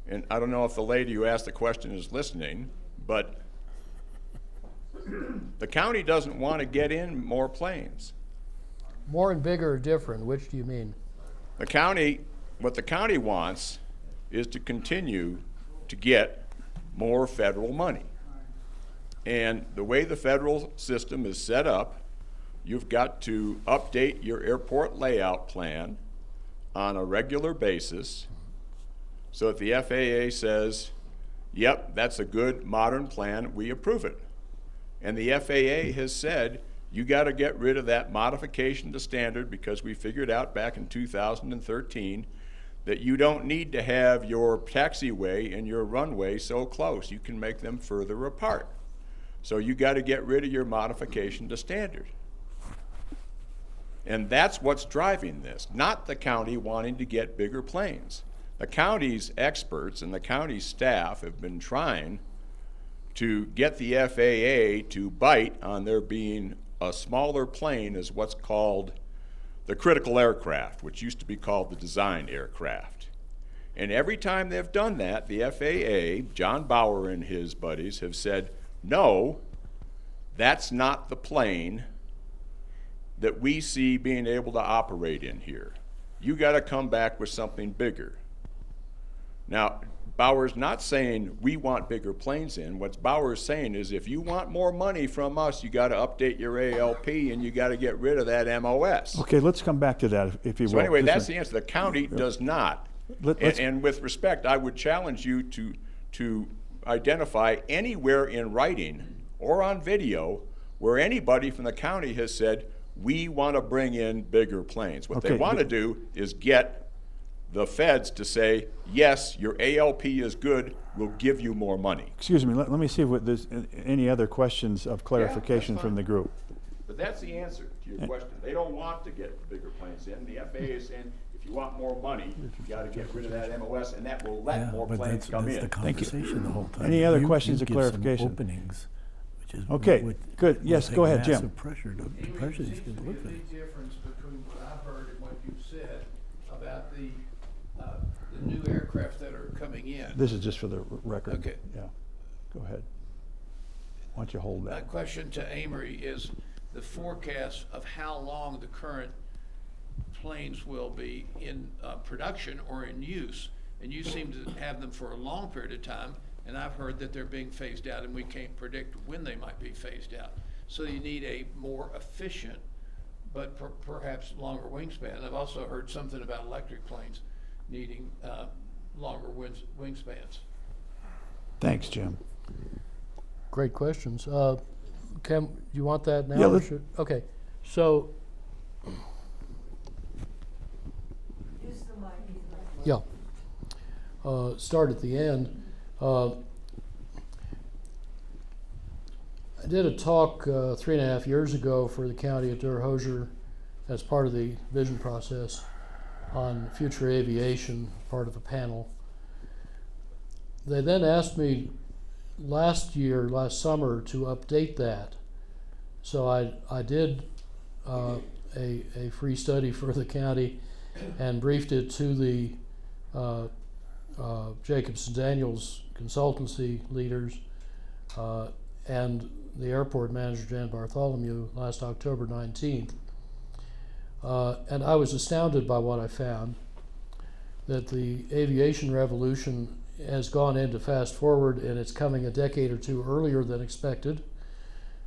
and I don't know if the lady who asked the question is listening, but the county doesn't want to get in more planes. More and bigger or different, which do you mean? What the county wants is to continue to get more federal money. And the way the federal system is set up, you've got to update your airport layout plan on a regular basis so that the FAA says, yep, that's a good modern plan, we approve it. And the FAA has said, you got to get rid of that modification to standard because we figured out back in 2013 that you don't need to have your taxiway and your runway so close. You can make them further apart. So you got to get rid of your modification to standard. And that's what's driving this, not the county wanting to get bigger planes. The county's experts and the county staff have been trying to get the FAA to bite on there being a smaller plane as what's called the critical aircraft, which used to be called the design aircraft. And every time they've done that, the FAA, John Bauer and his buddies, have said, no, that's not the plane that we see being able to operate in here. You got to come back with something bigger. Now, Bauer's not saying we want bigger planes in. What Bauer's saying is if you want more money from us, you got to update your ALP and you got to get rid of that MOS. Okay, let's come back to that if you will. So anyway, Just a that's minute. the answer. The county does not. Let's- And with respect, I would challenge you to identify anywhere in writing or on video where anybody from the county has said, we want to bring in bigger planes. What they Okay, want to do is get the feds to say, yes, your ALP is good, we'll give you more money. Excuse me, let me see if there's any other questions of clarification that's from fine. the group. But that's the answer to your question. They don't want to get bigger planes in. The FAA is saying, if you want more money, you got to get rid of that MOS, and that will let more planes come in. The conversation the whole time. Any other You- questions you or give some clarification? Openings, which is Okay, would- good. would Yes, take go ahead, Jim. massive pressure to pressure these Seems to people be a to live big difference between what I've heard and what you've said about the new aircraft that are coming in. This is just for the record. Okay. Yeah, go ahead. Why don't you hold My that? question to Amory is the forecast of how long the current planes will be in production or in use. And you seem to have them for a long period of time, and I've heard that they're being phased out and we can't predict when they might be phased out. So you need a more efficient, but perhaps longer wingspan. I've also heard something about electric planes needing longer wingspans. Thanks, Jim. Great questions. Kim, you want that now? Yeah, or let's- should- Okay, so, Use the mic. yeah. Start at the end. I did a talk 3.5 years ago for the county at Durhosier as part of the vision process on future aviation, part of a panel. They then asked me last summer, to update that. So I did a free study for the county and briefed it to the Jacobs and Daniels consultancy leaders and the airport manager, Jan Bartholomew, last October 19th. And I was astounded by what I found, that the aviation revolution has gone into fast forward and it's coming a decade or two earlier than expected.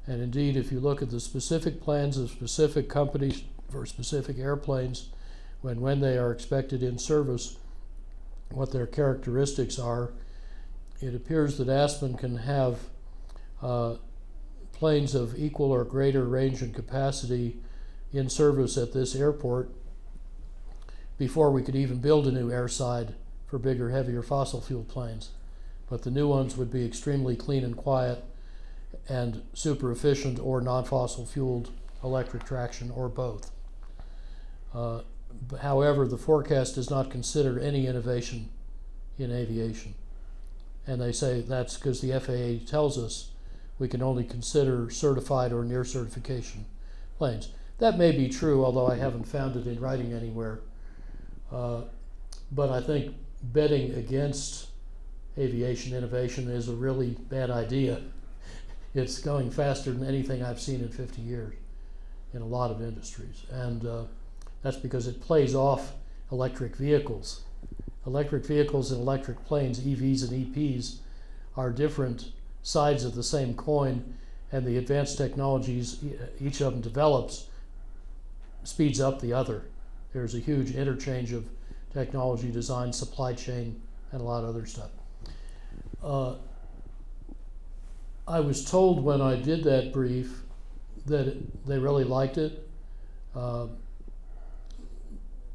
And indeed, if you look at the specific plans of specific companies for specific airplanes, when they are expected in service, what their characteristics are, it appears that Aspen can have planes of equal or greater range and capacity in service at this airport before we could even build a new airside for bigger, heavier fossil fuel planes. But the new ones would be extremely clean and quiet and super efficient or non-fossil fueled electric traction or both. However, the forecast does not consider any innovation in aviation. And they say that's because the FAA tells us we can only consider certified or near certification planes. That may be true, although I haven't found it in writing anywhere. But I think betting against aviation innovation is a really bad idea. It's going faster than anything I've seen in 50 years in a lot of industries. And that's because it plays off electric vehicles. Electric vehicles and electric planes, EVs and EPs, are different sides of the same coin, and the advanced technologies each of them develops speeds up the other. There's a huge interchange of technology, design, supply chain, and a lot of other stuff. I was told when I did that brief that they really liked it.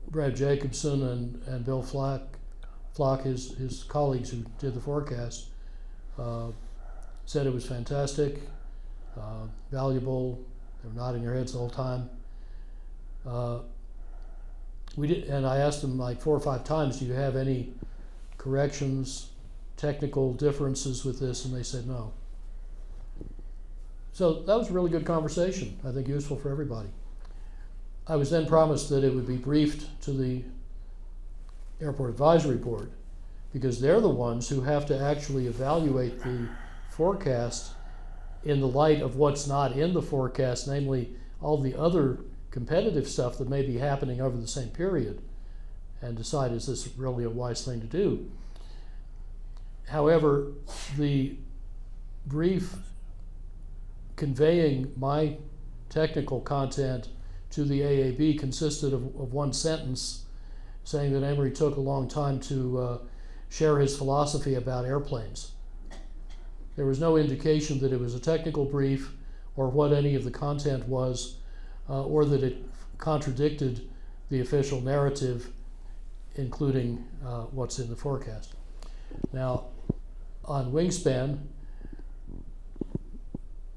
Brad Jacobson and Bill Flock, his colleagues who did the forecast, said it was fantastic, valuable. They were nodding their heads the whole time. And I asked them like 4 or 5 times, do you have any corrections, technical differences with this? And they said no. So that was a really good conversation, I think useful for everybody. I was then promised that it would be briefed to the Airport Advisory Board, because they're the ones who have to actually evaluate the forecast in the light of what's not in the forecast, namely all the other competitive stuff that may be happening over the same period, and decide, is this really a wise thing to do? However, the brief conveying my technical content to the AAB consisted of one sentence saying that Amory took a long time to share his philosophy about airplanes. There was no indication that it was a technical brief or what any of the content was, or that it contradicted the official narrative, including what's in the forecast. Now, on wingspan,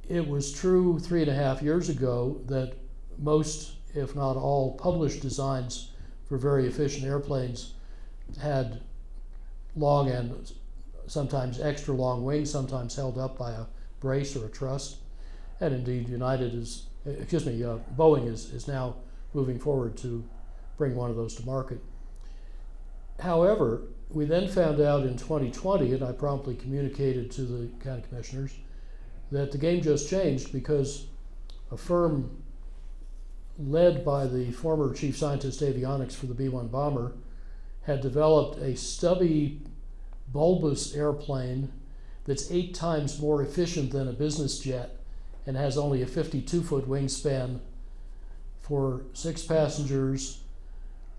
it was true 3.5 years ago that most, if not all, published designs for very efficient airplanes had long and sometimes extra long wings, sometimes held up by a brace or a truss. And indeed, Boeing is now moving forward to bring one of those to market. However, we then found out in 2020, and I promptly communicated to the county commissioners, that the game just changed because a firm led by the former chief scientist avionics for the B-1 bomber had developed a stubby, bulbous airplane that's 8 times more efficient than a business jet and has only a 52-foot wingspan for 6 passengers,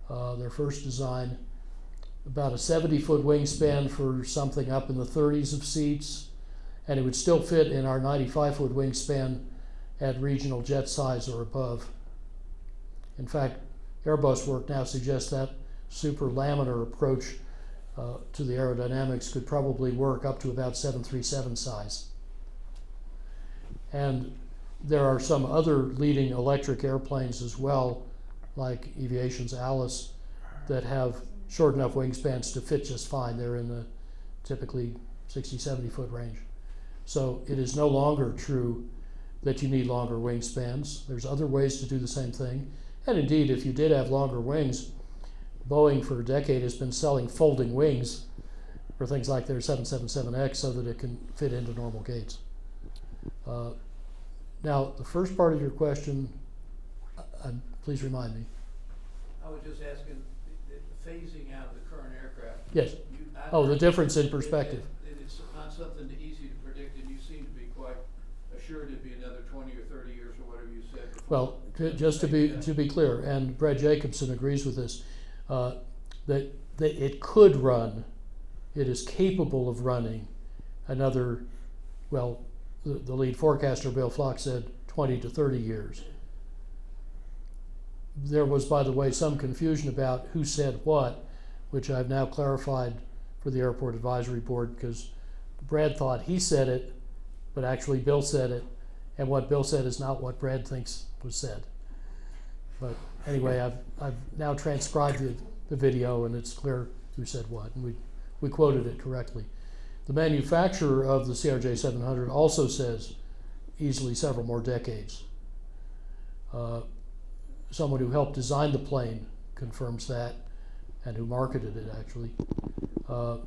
their first design, about a 70-foot wingspan for something up in the 30s of seats, and it would still fit in our 95-foot wingspan at regional jet size or above. In fact, Airbus work now suggests that super laminar approach to the aerodynamics could probably work up to about 737 size. And there are some other leading electric airplanes as well, like Aviation's Alice, that have short enough wingspans to fit just fine. They're in the typically 60, 70 foot range. So it is no longer true that you need longer wingspans. There's other ways to do the same thing. And indeed, if you did have longer wings, Boeing for a decade has been selling folding wings for things like their 777X so that it can fit into normal gates. Now, the first part of your question, please remind me. I was just asking, the phasing out of the current aircraft. Yes. The difference in perspective. It's not something easy to predict, and you seem to be quite assured it'd be another 20 or 30 years or whatever you said before. Well, just to be clear, and Brad Jacobson agrees with this, that it could run, it is capable of running another, well, the lead forecaster, Bill Flock, said 20 to 30 years. There was, by the way, some confusion about who said what, which I've now clarified for the Airport Advisory Board, because Brad thought he said it, but actually Bill said it, and what Bill said is not what Brad thinks was said. But anyway, I've now transcribed the video, and it's clear who said what, and we quoted it correctly. The manufacturer of the CRJ 700 also says easily several more decades. Someone who helped design the plane confirms that, and who marketed it, actually.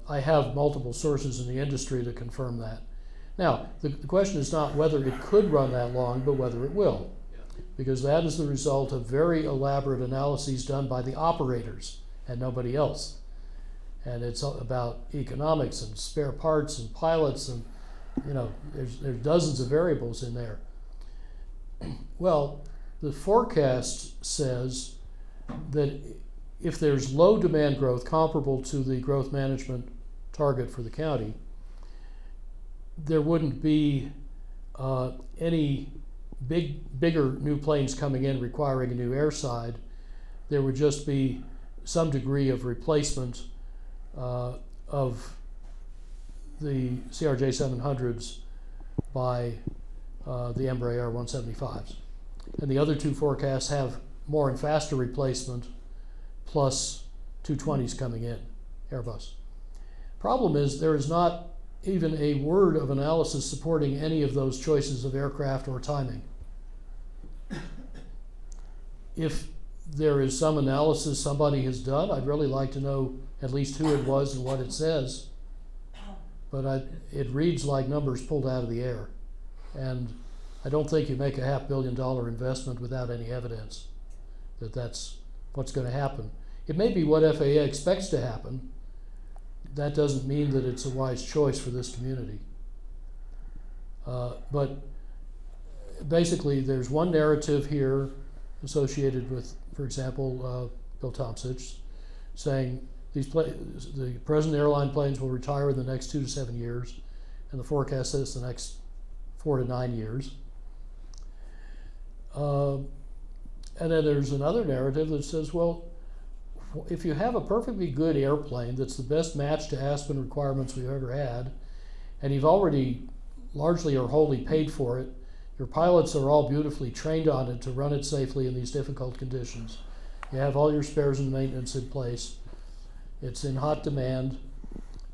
I have multiple sources in the industry to confirm that. Now, the question is not whether it could run that long, but whether it will, because that is the result of very elaborate analyses done by the operators and nobody else. And it's about economics and spare parts and pilots, and there's dozens of variables in there. Well, the forecast says that if there's low demand growth comparable to the growth management target for the county, there wouldn't be any bigger new planes coming in requiring a new airside. There would just be some degree of replacement of the CRJ 700s by the Embraer 175s. And the other two forecasts have more and faster replacement plus 220s coming in, Airbus. Problem is there is not even a word of analysis supporting any of those choices of aircraft or timing. If there is some analysis somebody has done, I'd really like to know at least who it was and what it says. But it reads like numbers pulled out of the air. And I don't think you make a $500 million investment without any evidence that that's what's going to happen. It may be what FAA expects to happen. That doesn't mean that it's a wise choice for this community. But basically, there's one narrative here associated with, for example, Bill Tomsich, saying the present airline planes will retire in the next 2 to 7 years, and the forecast says the next 4 to 9 years. And then there's another narrative that says, well, if you have a perfectly good airplane that's the best match to Aspen requirements we've ever had, and you've already largely or wholly paid for it, your pilots are all beautifully trained on it to run it safely in these difficult conditions. You have all your spares and maintenance in place. It's in hot demand.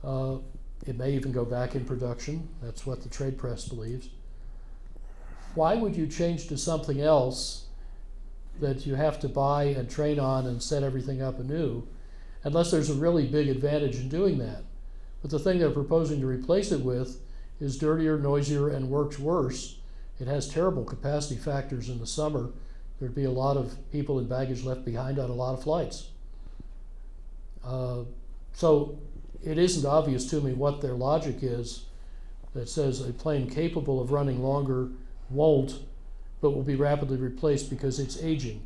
It may even go back in production. That's what the trade press believes. Why would you change to something else that you have to buy and train on and set everything up anew, unless there's a really big advantage in doing that? But the thing they're proposing to replace it with is dirtier, noisier, and works worse. It has terrible capacity factors in the summer. There'd be a lot of people and baggage left behind on a lot of flights. So it isn't obvious to me what their logic is that says a plane capable of running longer won't, but will be rapidly replaced because it's aging.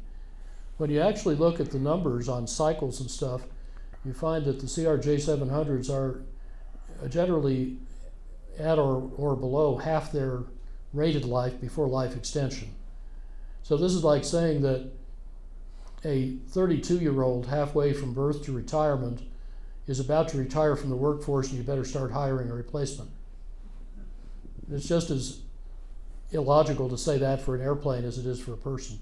When you actually look at the numbers on cycles and stuff, you find that the CRJ700s are generally at or below half their rated life before life extension. So this is like saying that a 32-year-old halfway from birth to retirement is about to retire from the workforce and you better start hiring a replacement. It's just as illogical to say that for an airplane as it is for a person,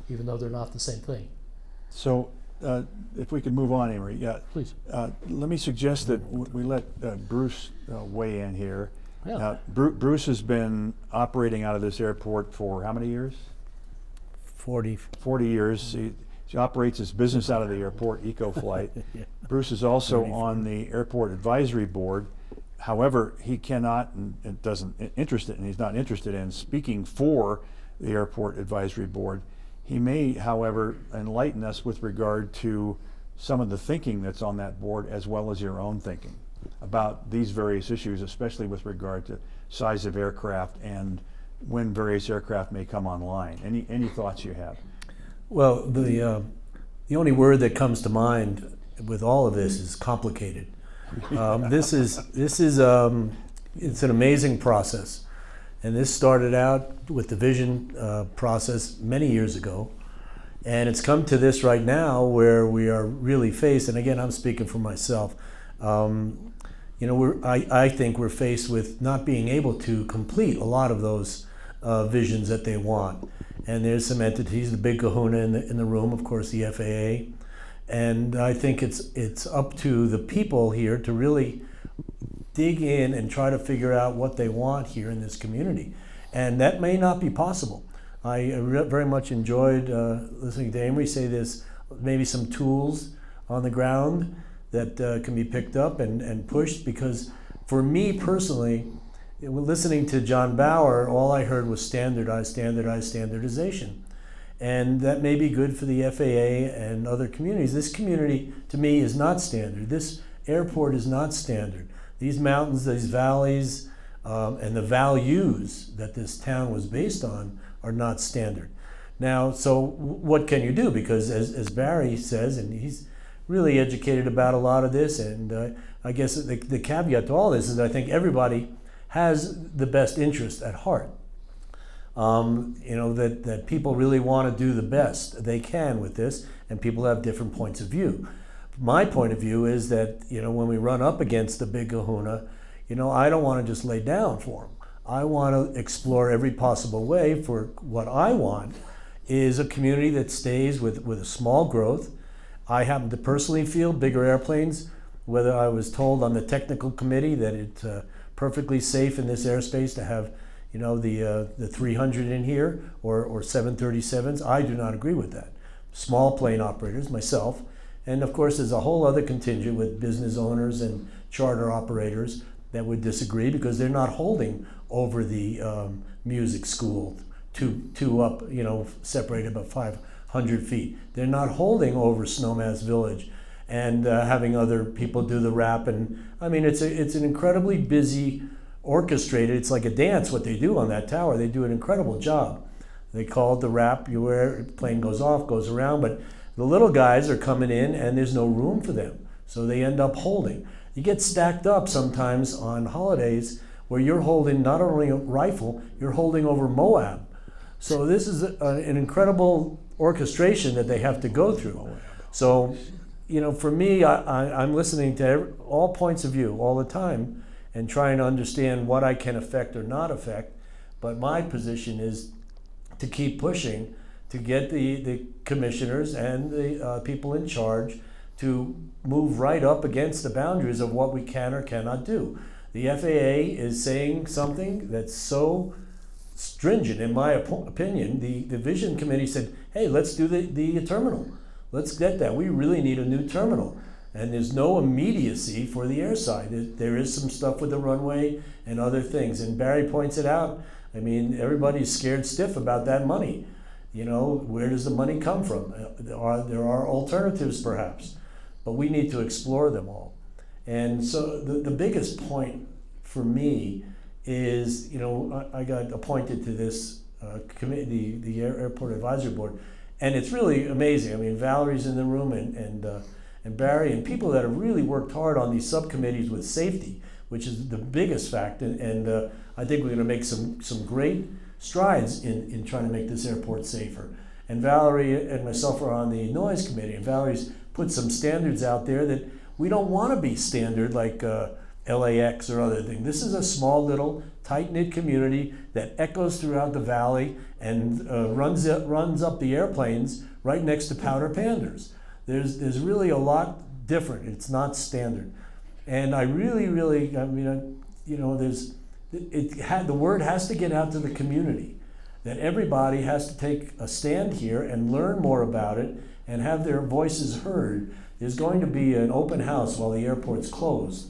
even though they're not the same thing. So if we could move on, Amory. Yeah, Please. let me suggest that we let Bruce weigh in here. Yeah. Bruce has been operating out of this airport for how many years? 40. 40 years. He operates his business out of the airport, EcoFlight. Yeah. Bruce is also 34. on the airport advisory board. However, he cannot and he's not interested in speaking for the airport advisory board. He may, however, enlighten us with regard to some of the thinking that's on that board, as well as your own thinking about these various issues, especially with regard to size of aircraft and when various aircraft may come online. Any thoughts you have? Well, the only word that comes to mind with all of this is complicated. It's an amazing process, and this started out with the vision process many years ago, and it's come to this right now where we are really faced. And again, I'm speaking for myself. I think we're faced with not being able to complete a lot of those visions that they want. And there's some entities, the big kahuna in the room, of course, the FAA. And I think it's up to the people here to really dig in and try to figure out what they want here in this community. And that may not be possible. I very much enjoyed listening to Amory say there's maybe some tools on the ground that can be picked up and pushed, because for me personally, listening to John Bauer, all I heard was standardization. And that may be good for the FAA and other communities. This community, to me, is not standard. This airport is not standard. These mountains, these valleys, and the values that this town was based on are not standard. Now, so what can you do? Because as Barry says, and he's really educated about a lot of this, and I guess the caveat to all this is I think everybody has the best interest at heart. That people really want to do the best they can with this, and people have different points of view. My point of view is that, when we run up against the big kahuna, I don't want to just lay down for them. I want to explore every possible way for what I want is a community that stays with a small growth. I happen to personally feel bigger airplanes, whether I was told on the technical committee that it's perfectly safe in this airspace to have the 300 in here or 737s. I do not agree with that. Small plane operators, myself, and of course there's a whole other contingent with business owners and charter operators that would disagree because they're not holding over the music school two up, separated about 500 feet. They're not holding over Snowmass Village and having other people do the rap. And I mean, it's an incredibly busy, orchestrated, it's like a dance what they do on that tower. They do an incredible job. They call it the rap, plane goes off, goes around, but the little guys are coming in and there's no room for them. So they end up holding. You get stacked up sometimes on holidays where you're holding not only a rifle, you're holding over Moab. So this is an incredible orchestration that they have to go through. So, for me, I'm listening to all points of view all the time and trying to understand what I can affect or not affect. But my position is to keep pushing to get the commissioners and the people in charge to move right up against the boundaries of what we can or cannot do. The FAA is saying something that's so stringent, in my opinion. The Vision Committee said, hey, let's do the terminal. Let's get that. We really need a new terminal. And there's no immediacy for the airside. There is some stuff with the runway and other things. And Barry points it out. I mean, everybody's scared stiff about that money. Where does the money come from? There are alternatives perhaps, but we need to explore them all. And so the biggest point for me is, I got appointed to this committee, the Airport Advisory Board, and it's really amazing. I mean, Valerie's in the room and Barry and people that have really worked hard on these subcommittees with safety, which is the biggest fact. And I think we're going to make some great strides in trying to make this airport safer. And Valerie and myself are on the noise committee, and Valerie's put some standards out there that we don't want to be standard like LAX or other things. This is a small little tight-knit community that echoes throughout the valley and runs up the airplanes right next to Powder Panders. There's really a lot different. It's not standard. And I really, the word has to get out to the community that everybody has to take a stand here and learn more about it and have their voices heard. There's going to be an open house while the airport's closed,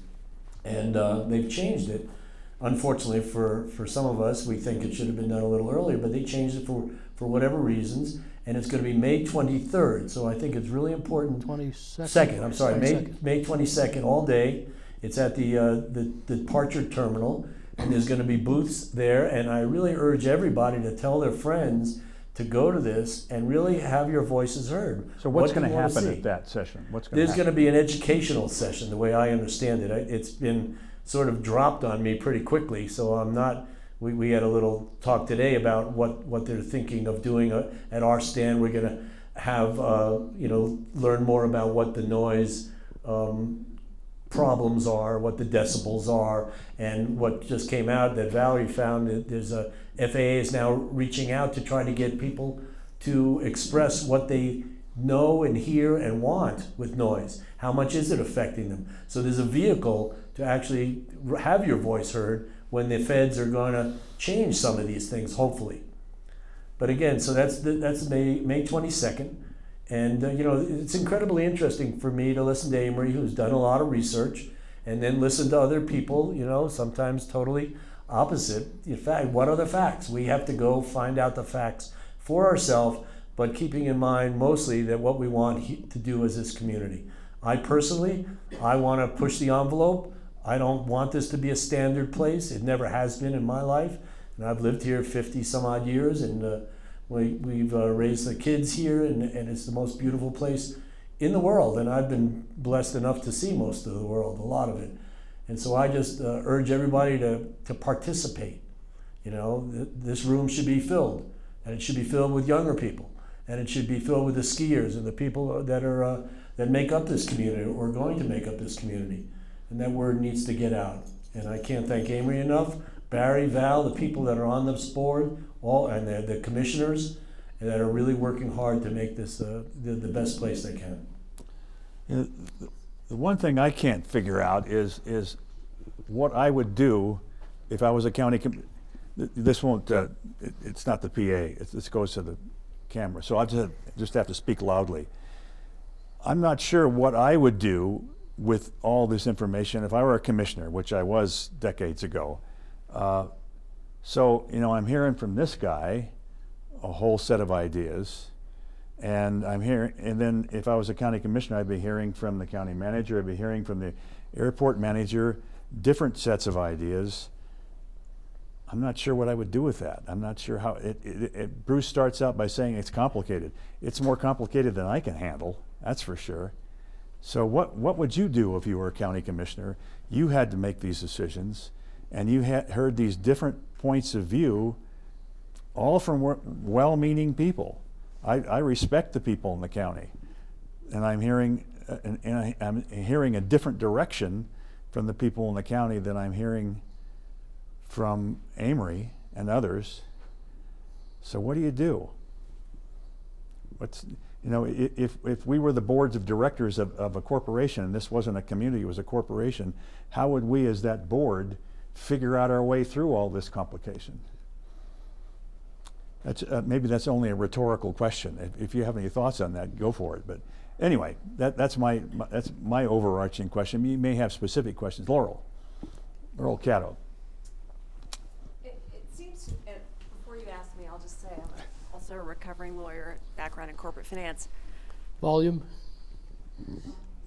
and they've changed it. Unfortunately for some of us, we think it should have been done a little earlier, but they changed it for whatever reasons, and it's going to be May 23rd. So I think it's really important. 22nd. I'm sorry, May 22nd, all day. It's at the departure terminal, and there's going to be booths there, and I really urge everybody to tell their friends to go to this and really have your voices heard. So what's going to happen see? at that session? There's going to be an educational session, the way I understand it. It's been sort of dropped on me pretty quickly, so I'm not. We had a little talk today about what they're thinking of doing at our stand. We're going to have learn more about what the noise problems are, what the decibels are, and what just came out that Valerie found that there's a FAA is now reaching out to try to get people to express what they know and hear and want with noise. How much is it affecting them? So there's a vehicle to actually have your voice heard when the feds are going to change some of these things, hopefully. But again, so that's May 22nd. And it's incredibly interesting for me to listen to Amory, who's done a lot of research, and then listen to other people, sometimes totally opposite. In fact, what are the facts? We have to go find out the facts for ourselves, but keeping in mind mostly that what we want to do as this community. I want to push the envelope. I don't want this to be a standard place. It never has been in my life. And I've lived here 50 some odd years, and we've raised the kids here, and it's the most beautiful place in the world. And I've been blessed enough to see most of the world, a lot of it. And so I just urge everybody to participate. This room should be filled, and it should be filled with younger people, and it should be filled with the skiers and the people that make up this community or are going to make up this community. And that word needs to get out. And I can't thank Amory enough, Barry, Val, the people that are on this board, and the commissioners that are really working hard to make this the best place they can. The one thing I can't figure out is what I would do if I was a county. This won't. It's not the PA. This goes to the camera. So I just have to speak loudly. I'm not sure what I would do with all this information, if I were a commissioner, which I was decades ago, so, you know, I'm hearing from this guy a whole set of ideas, and I'm hearing, and then if I was a county commissioner, I'd be hearing from the county manager, I'd be hearing from the airport manager, different sets of ideas. I'm not sure what I would do with that. I'm not sure how, Bruce starts out by saying it's complicated. It's more complicated than I can handle, that's for sure. So what would you do if you were a county commissioner? You had to make these decisions, and you had heard these different points of view, all from well-meaning people. I respect the people in the county, and I'm hearing I'm hearing a different direction from the people in the county than I'm hearing from Amory and others. So what do you do? What's, you know, if we were the boards of directors of a corporation, and this wasn't a community, it was a corporation, how would we as that board figure out our way through all this complication? That's, maybe that's only a rhetorical question. If you have any thoughts on that, go for it. But anyway, that's my overarching question. You may have specific questions. Laurel Caddo. It seems, before you ask me, I'll just say I'm also a recovering lawyer, background in corporate finance. Volume?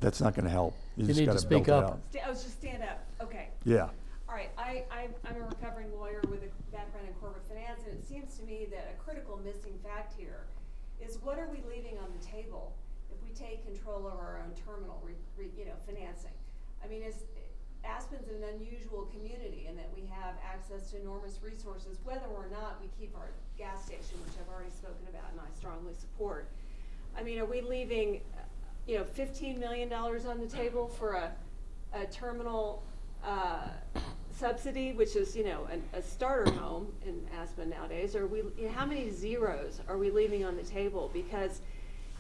That's not going to help. You just need to gotta speak belt it up. out. I was just stand up. Okay. Yeah. All right. I'm a recovering lawyer with a background in corporate finance, and it seems to me that a critical missing fact here is what are we leaving on the table if we take control of our own terminal, financing? I mean, Aspen's an unusual community in that we have access to enormous resources, whether or not we keep our gas station, which I've already spoken about and I strongly support. I mean, are we leaving, $15 million on the table for a terminal subsidy, which is, a starter home in Aspen nowadays? Or how many zeros are we leaving on the table? Because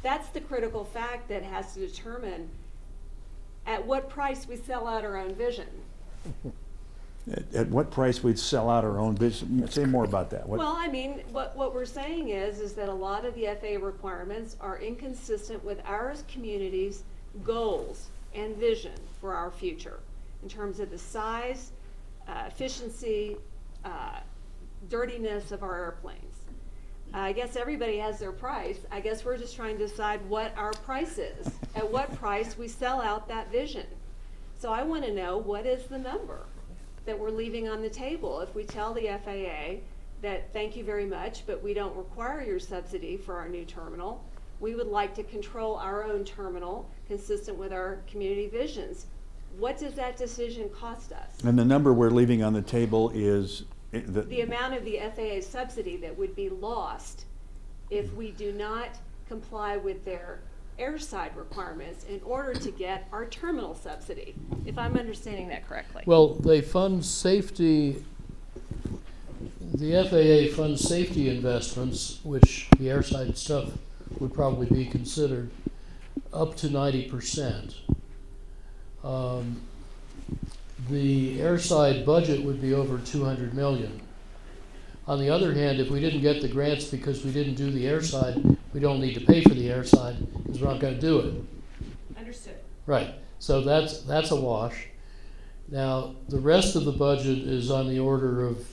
that's the critical fact that has to determine at what price we sell out our own vision. At what price we'd sell out our own business? Say more about that. Well, I mean, what we're saying is that a lot of the FAA requirements are inconsistent with our community's goals and vision for our future in terms of the size, efficiency, dirtiness of our airplanes. I guess everybody has their price. I guess we're just trying to decide what our price is, at what price we sell out that vision. So I want to know, what is the number that we're leaving on the table if we tell the FAA that thank you very much, but we don't require your subsidy for our new terminal. We would like to control our own terminal consistent with our community visions. What does that decision cost us? And the number we're leaving on the table is the amount of the FAA subsidy that would be lost if we do not comply with their airside requirements in order to get our terminal subsidy, if I'm understanding that correctly. Well, they fund safety, the FAA funds safety investments, which the airside stuff would probably be considered, up to 90%. The airside budget would be over $200 million. On the other hand, if we didn't get the grants because we didn't do the airside, we don't need to pay for the airside because we're not going to do it. Understood. Right. So that's a wash. Now, the rest of the budget is on the order of,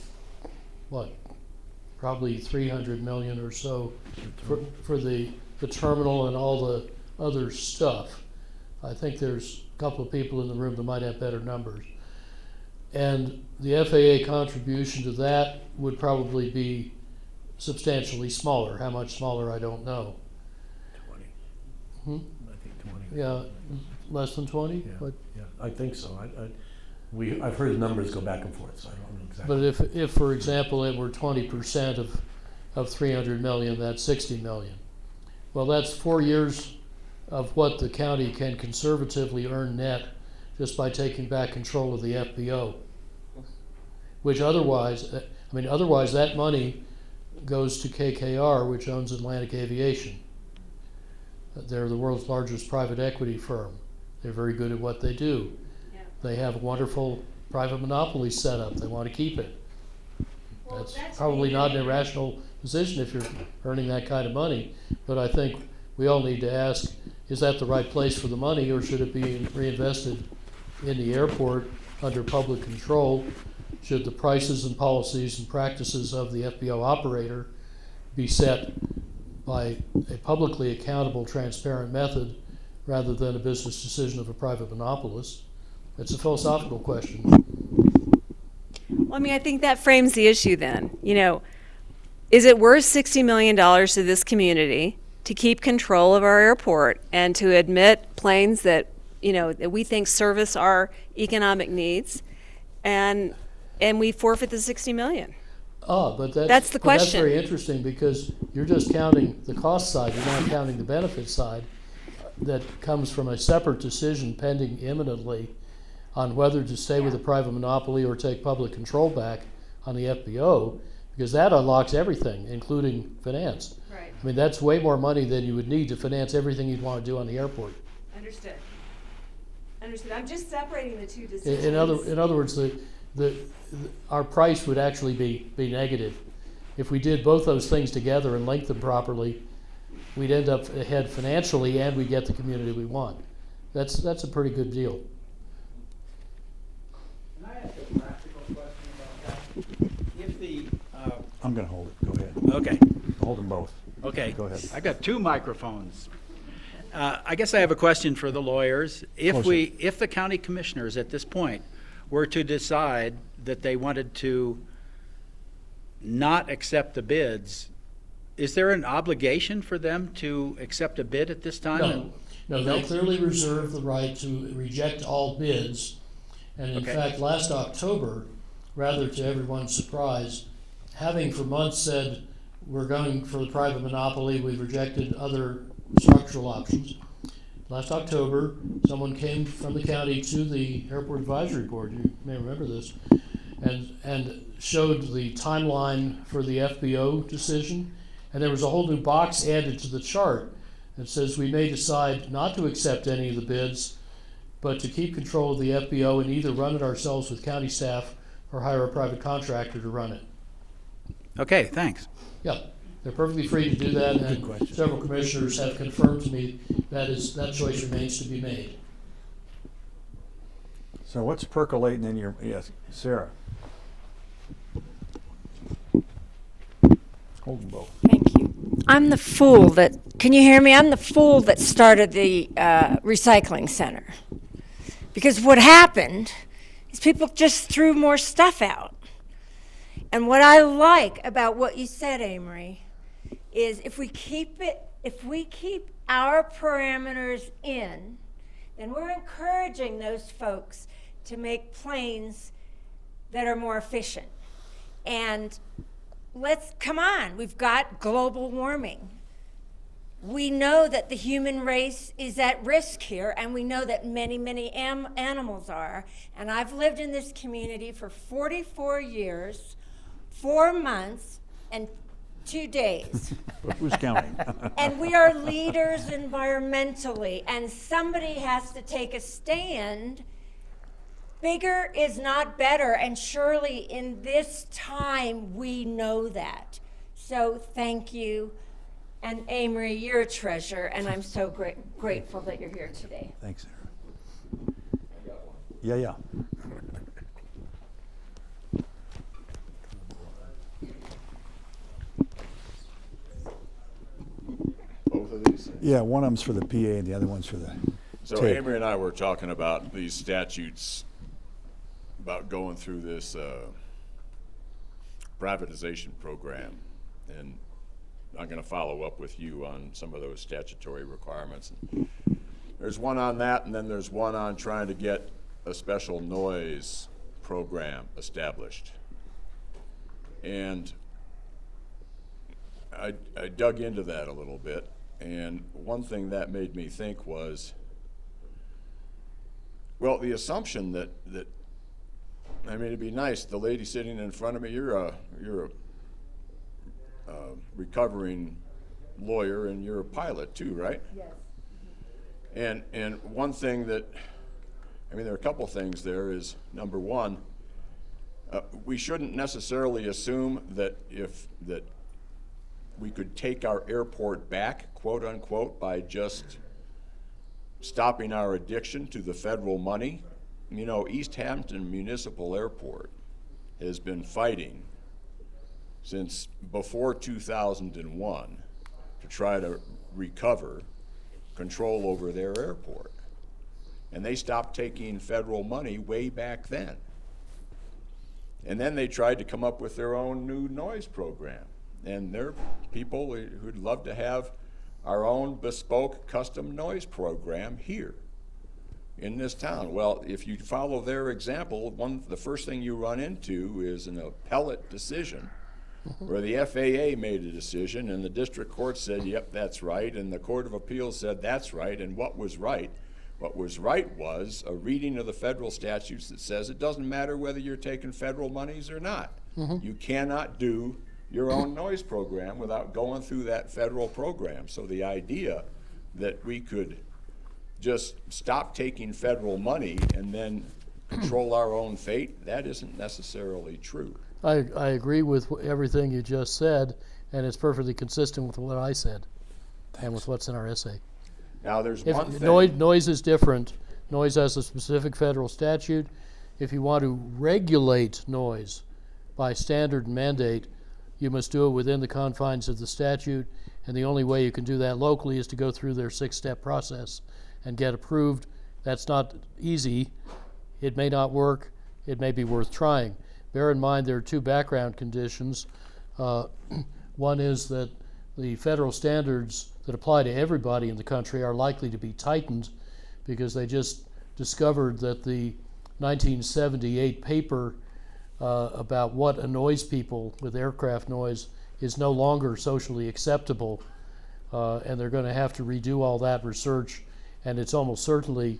probably $300 million or so for the terminal and all the other stuff. I think there's a couple of people in the room that might have better numbers. And the FAA contribution to that would probably be substantially smaller. How much smaller, I don't know. 20. I think 20. Yeah, less than 20? Yeah, yeah, I think so. I've heard numbers go back and forth, so I don't know exactly. But if for example, it were 20% of 300 million, that's 60 million. Well, that's 4 years of what the county can conservatively earn net just by taking back control of the FBO. Which otherwise that money goes to KKR, which owns Atlantic Aviation. They're the world's largest private equity firm. They're very good at what they do. Yeah. They have a wonderful private monopoly set up. They want to keep it. Well, That's probably not an irrational position if you're earning that kind of money, but I think we all need to ask, is that the right place for the money, or should it be reinvested in the airport under public control? Should the prices and policies and practices of the FBO operator be set by a publicly accountable, transparent method rather than a business decision of a private monopolist? It's a philosophical question. Well, I mean, I think that frames the issue then. You know, is it worth $60 million to this community to keep control of our airport and to admit planes that, you know, that we think service our economic needs, and we forfeit the $60 million? But That's the but question. that's very interesting, because you're just counting the cost side, you're not counting the benefit side that comes from a separate decision pending imminently on whether to stay with a private monopoly or take public control back on the FBO, because that unlocks everything, including finance. Right. I mean, that's way more money than you would need to finance everything you'd want to do on the airport. Understood. Understood. I'm just separating the two decisions. In other words, our price would actually be negative. If we did both those things together and linked them properly, we'd end up ahead financially, and we get the community we want. That's a pretty good deal. Can I ask a practical question about that? If the, I'm going to hold it. Go ahead. okay, Hold them both. okay. Go ahead. I got two microphones. I guess I have a question for the lawyers. Closer. If the county commissioners at this point were to decide that they wanted to not accept the bids, is there an obligation for them to accept a bid at this time? No, they clearly reserve the right to reject all bids. And in Okay. fact, last October, rather to everyone's surprise, having for months said, we're going for the private monopoly, we've rejected other structural options. Last October, someone came from the county to the Airport Advisory Board, you may remember this, and showed the timeline for the FBO decision. And there was a whole new box added to the chart that says we may decide not to accept any of the bids, but to keep control of the FBO and either run it ourselves with county staff or hire a private contractor to run it. Okay, thanks. Yeah, they're perfectly free to do that, and several commissioners have confirmed to me that choice remains to be made. So what's percolating in your, yes, Sarah? Hold them both. Thank you. I'm the fool that, can you hear me? I'm the fool that started the recycling center. Because what happened is people just threw more stuff out. And what I like about what you said, Amory, is if we keep our parameters in, then we're encouraging those folks to make planes that are more efficient. And come on, we've got global warming. We know that the human race is at risk here, and we know that many, many animals are. And I've lived in this community for 44 years, 4 months, and 2 days. Who's counting? And we are leaders environmentally, and somebody has to take a stand. Bigger is not better, and surely in this time we know that. So thank you. And Amory, you're a treasure, and I'm so grateful that you're here today. Thanks, Sarah. Yeah. Both of these? Yeah, one of them's for the PA and the other one's for the So tape. Amory and I were talking about these statutes, about going through this privatization program. And I'm going to follow up with you on some of those statutory requirements. There's one on that, and then there's one on trying to get a special noise program established. And I dug into that a little bit, and one thing that made me think was, well, the assumption that I mean, it'd be nice, the lady sitting in front of me, you're a recovering lawyer, and you're a pilot too, right? Yes. And one thing that, I mean, there are a couple things there is, number one, we shouldn't necessarily assume that we could take our airport back, quote unquote, by just stopping our addiction to the federal money. You know, East Hampton Municipal Airport has been fighting since before 2001 to try to recover control over their airport. And they stopped taking federal money way back then. And then they tried to come up with their own new noise program. And there are people who'd love to have our own bespoke custom noise program here in this town. Well, if you follow their example, the first thing you run into is an appellate decision where the FAA made a decision and the district court said, yep, that's right, and the Court of Appeals said that's right, and what was right? What was right was a reading of the federal statutes that says it doesn't matter whether you're taking federal monies or not. You cannot do your own noise program without going through that federal program. So the idea that we could just stop taking federal money and then control our own fate, that isn't necessarily true. I agree with everything you just said, and it's perfectly consistent with what I said and with what's in our essay. Now there's If one thing. noise is different. Noise has a specific federal statute. If you want to regulate noise by standard and mandate, you must do it within the confines of the statute, and the only way you can do that locally is to go through their 6-step process and get approved. That's not easy. It may not work. It may be worth trying. Bear in mind there are two background conditions. One is that the federal standards that apply to everybody in the country are likely to be tightened because they just discovered that the 1978 paper about what annoys people with aircraft noise is no longer socially acceptable, and they're going to have to redo all that research, and it's almost certainly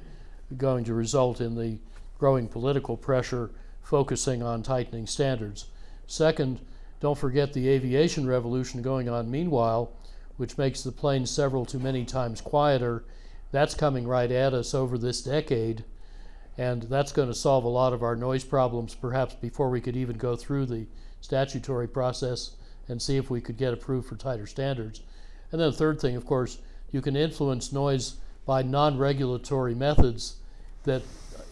going to result in the growing political pressure focusing on tightening standards. Second, don't forget the aviation revolution going on meanwhile, which makes the planes several too many times quieter. That's coming right at us over this decade, and that's going to solve a lot of our noise problems perhaps before we could even go through the statutory process and see if we could get approved for tighter standards. And then the third thing, of course, you can influence noise by non-regulatory methods that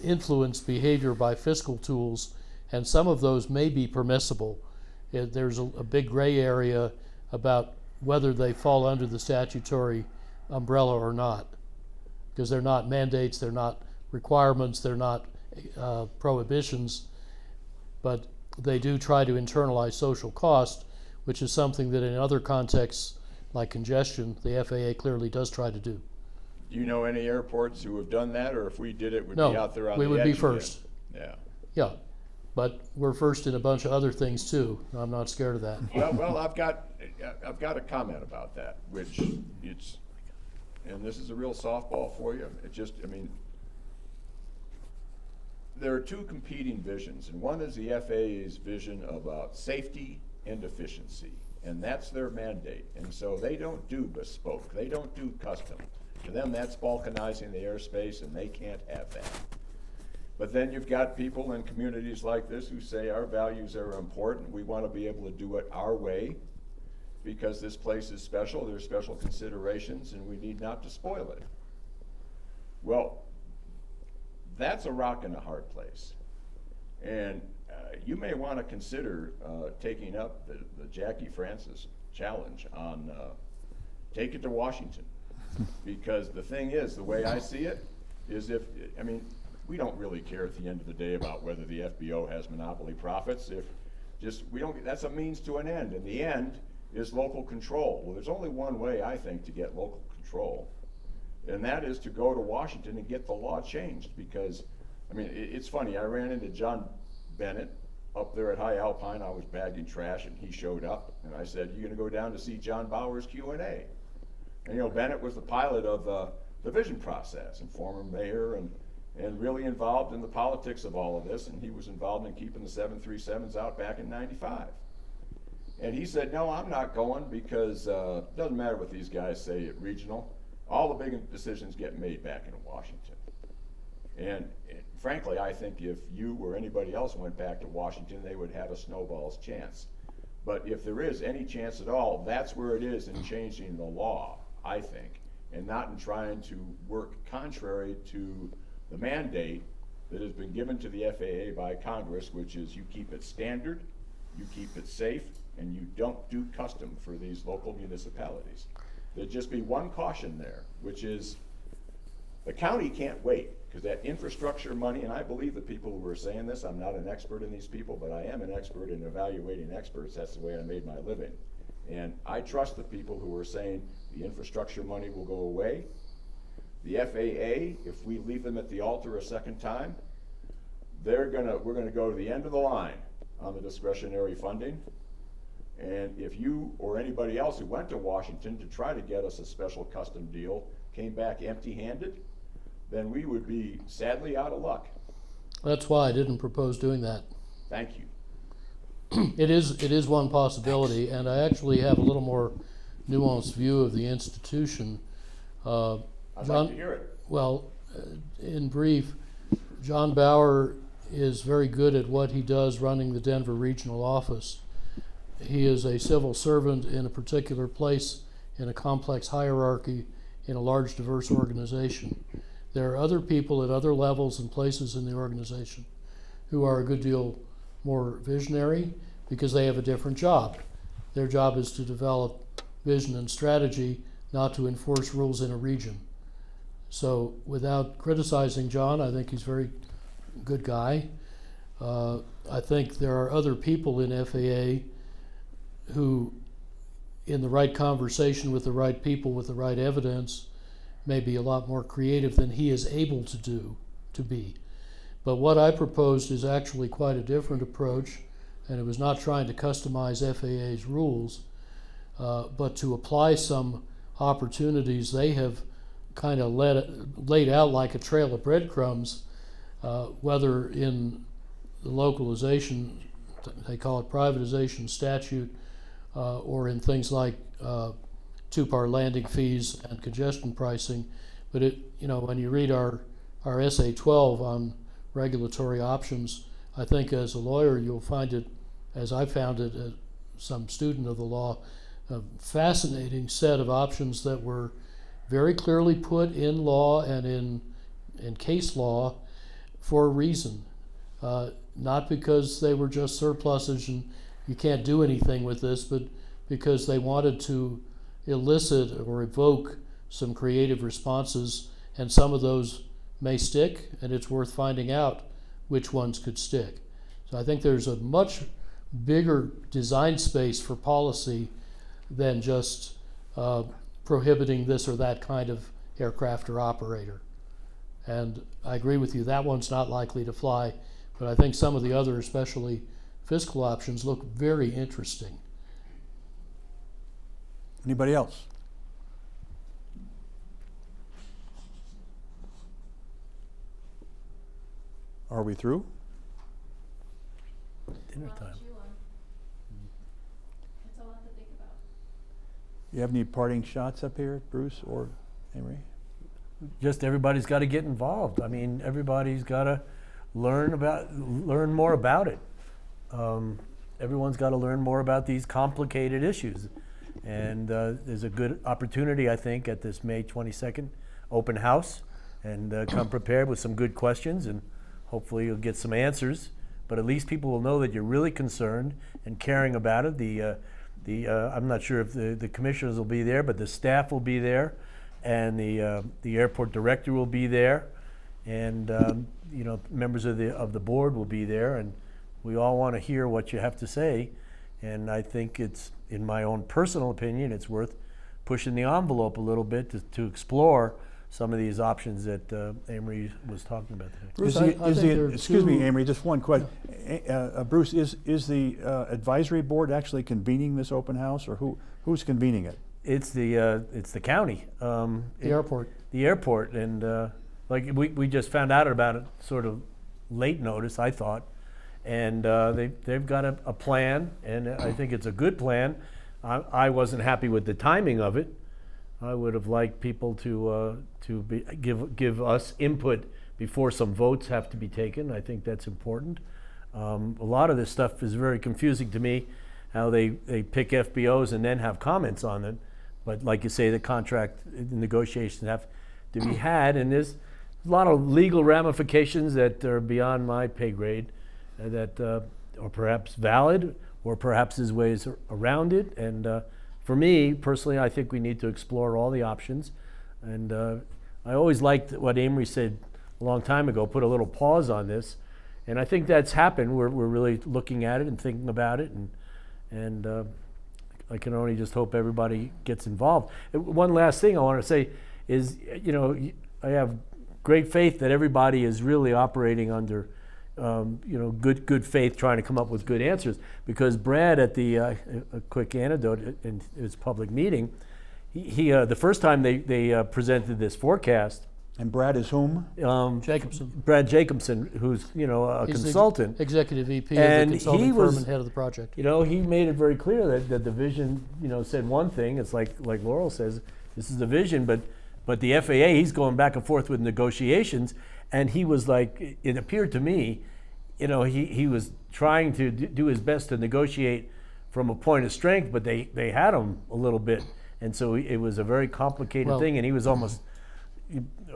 influence behavior by fiscal tools, and some of those may be permissible. There's a big gray area about whether they fall under the statutory umbrella or not, because they're not mandates, they're not requirements, they're not prohibitions, but they do try to internalize social cost, which is something that in other contexts like congestion, the FAA clearly does try to do. Do you know any airports who have done that, or if we did it, would No, be out there on we the would edge be again? first. Yeah. Yeah, but we're first in a bunch of other things too. I'm not scared of that. Well, I've got a comment about that, which it's, and this is a real softball for you. It just, I mean, there are two competing visions, and one is the FAA's vision about safety and efficiency, and that's their mandate. And so they don't do bespoke, they don't do custom. To them, that's balkanizing the airspace, and they can't have that. But then you've got people in communities like this who say our values are important. We want to be able to do it our way because this place is special. There's special considerations, and we need not to spoil it. Well, that's a rock and a hard place. And you may want to consider taking up the Jackie Francis challenge on take it to Washington. Because the thing is, the way I see it, is we don't really care at the end of the day about whether the FBO has monopoly profits. That's a means to an end, and the end is local control. Well, there's only one way, I think, to get local control, and that is to go to Washington and get the law changed. Because, it's funny, I ran into John Bennett up there at High Alpine. I was bagging trash, and he showed up, and I said, "You gonna go down to see John Bauer's Q&A?" And Bennett was the pilot of the vision process and former mayor and really involved in the politics of all of this, and he was involved in keeping the 737s out back in '95. And he said, "No, I'm not going because it doesn't matter what these guys say at regional. All the big decisions get made back in Washington." And frankly, I think if you or anybody else went back to Washington, they would have a snowball's chance But if there is any chance at all, that's where it is in changing the law, I think, and not in trying to work contrary to the mandate that has been given to the FAA by Congress, which is you keep it standard, you keep it safe, and you don't do custom for these local municipalities. There'd just be one caution there, which is the county can't wait, because that infrastructure money, and I believe the people who are saying this, I'm not an expert in these people, but I am an expert in evaluating experts. That's the way I made my living. And I trust the people who are saying the infrastructure money will go away. The FAA, if we leave them at the altar a second time, we're gonna go to the end of the line on the discretionary funding. And if you or anybody else who went to Washington to try to get us a special custom deal came back empty-handed, then we would be sadly out of luck. That's why I didn't propose doing that. Thank you. It is one possibility, and I actually have a little more nuanced view of the institution. I'd like to hear it. Well, in brief, John Bauer is very good at what he does running the Denver regional office. He is a civil servant in a particular place in a complex hierarchy in a large diverse organization. There are other people at other levels and places in the organization who are a good deal more visionary because they have a different job. Their job is to develop vision and strategy, not to enforce rules in a region. So without criticizing John, I think he's a very good guy. I think there are other people in FAA who, in the right conversation with the right people with the right evidence, may be a lot more creative than he is able to be. But what I proposed is actually quite a different approach, and it was not trying to customize FAA's rules, but to apply some opportunities they have kind of laid out like a trail of breadcrumbs, whether in the localization, they call it privatization statute, or in things like two-part landing fees and congestion pricing. But when you read our essay 12 on regulatory options, I think as a lawyer you'll find it, as I found it as some student of the law, a fascinating set of options that were very clearly put in law and in case law for a reason. Not because they were just surpluses and you can't do anything with this, but because they wanted to elicit or evoke some creative responses, and some of those may stick, and it's worth finding out which ones could stick. So I think there's a much bigger design space for policy than just prohibiting this or that kind of aircraft or operator. And I agree with you, that one's not likely to fly, but I think some of the other, especially fiscal options, look very interesting. Anybody else? Are we through? Dinner time. That's a lot to think about. You have any parting shots up here, Bruce or Amory? Just everybody's got to get involved. I mean, everybody's got to learn more about it. Everyone's got to learn more about these complicated issues. And there's a good opportunity, I think, at this May 22nd open house. And come prepared with some good questions, and hopefully you'll get some answers. But at least people will know that you're really concerned and caring about it. I'm not sure if the commissioners will be there, but the staff will be there, and the airport director will be there, and members of the board will be there, and we all want to hear what you have to say. And I think it's, in my own personal opinion, it's worth pushing the envelope a little bit to explore some of these options that Amory was talking about today. Bruce, Excuse me, Amory, just one question. Bruce, is the advisory board actually convening this open house, or who's convening it? It's the county. The airport. The airport, and like we just found out about it sort of late notice, I thought, and they've got a plan, and I think it's a good plan. I wasn't happy with the timing of it. I would have liked people to give us input before some votes have to be taken. I think that's important. A lot of this stuff is very confusing to me, how they pick FBOs and then have comments on it. But like you say, the contract negotiations have to be had, and there's a lot of legal ramifications that are beyond my pay grade that are perhaps valid, or perhaps there's ways around it. And for me, personally, I think we need to explore all the options. And I always liked what Amory said a long time ago, put a little pause on this. And I think that's happened. We're really looking at it and thinking about it. And I can only just hope everybody gets involved. One last thing I want to say is, I have great faith that everybody is really operating under, good faith, trying to come up with good answers. Because Brad, at a quick anecdote in his public meeting, he the first time they presented this forecast. And Brad is whom? Jacobson. Brad Jacobson, who's a He's the consultant. Executive VP And of the consulting he firm was- and head of the project. He made it very clear that the vision, said one thing. It's like Laurel says, this is the vision, but the FAA, he's going back and forth with negotiations, and he was like, it appeared to me, he was trying to do his best to negotiate from a point of strength, but they had him a little bit, and so it was a very complicated thing, and he was almost,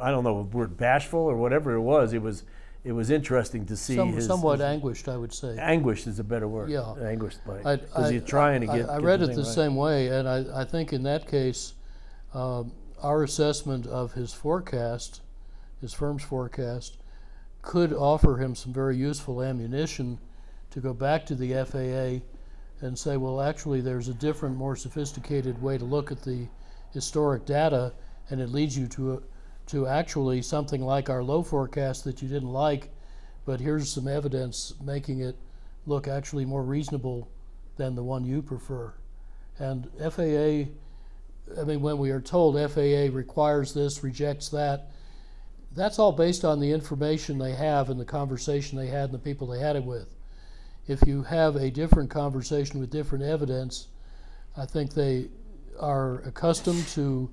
I don't know, the word bashful or whatever it was. It was interesting to see Somewhat anguished, I would say. Anguished is a better word. Yeah. Anguished by, because he's trying to get. I get read it thing the right. same way, and I think in that case, our assessment of his forecast, his firm's forecast, could offer him some very useful ammunition to go back to the FAA and say, well, actually, there's a different, more sophisticated way to look at the historic data, and it leads you to actually something like our low forecast that you didn't like, but here's some evidence making it look actually more reasonable than the one you prefer. And FAA, when we are told FAA requires this, rejects that, that's all based on the information they have and the conversation they had and the people they had it with. If you have a different conversation with different evidence, I think they are accustomed to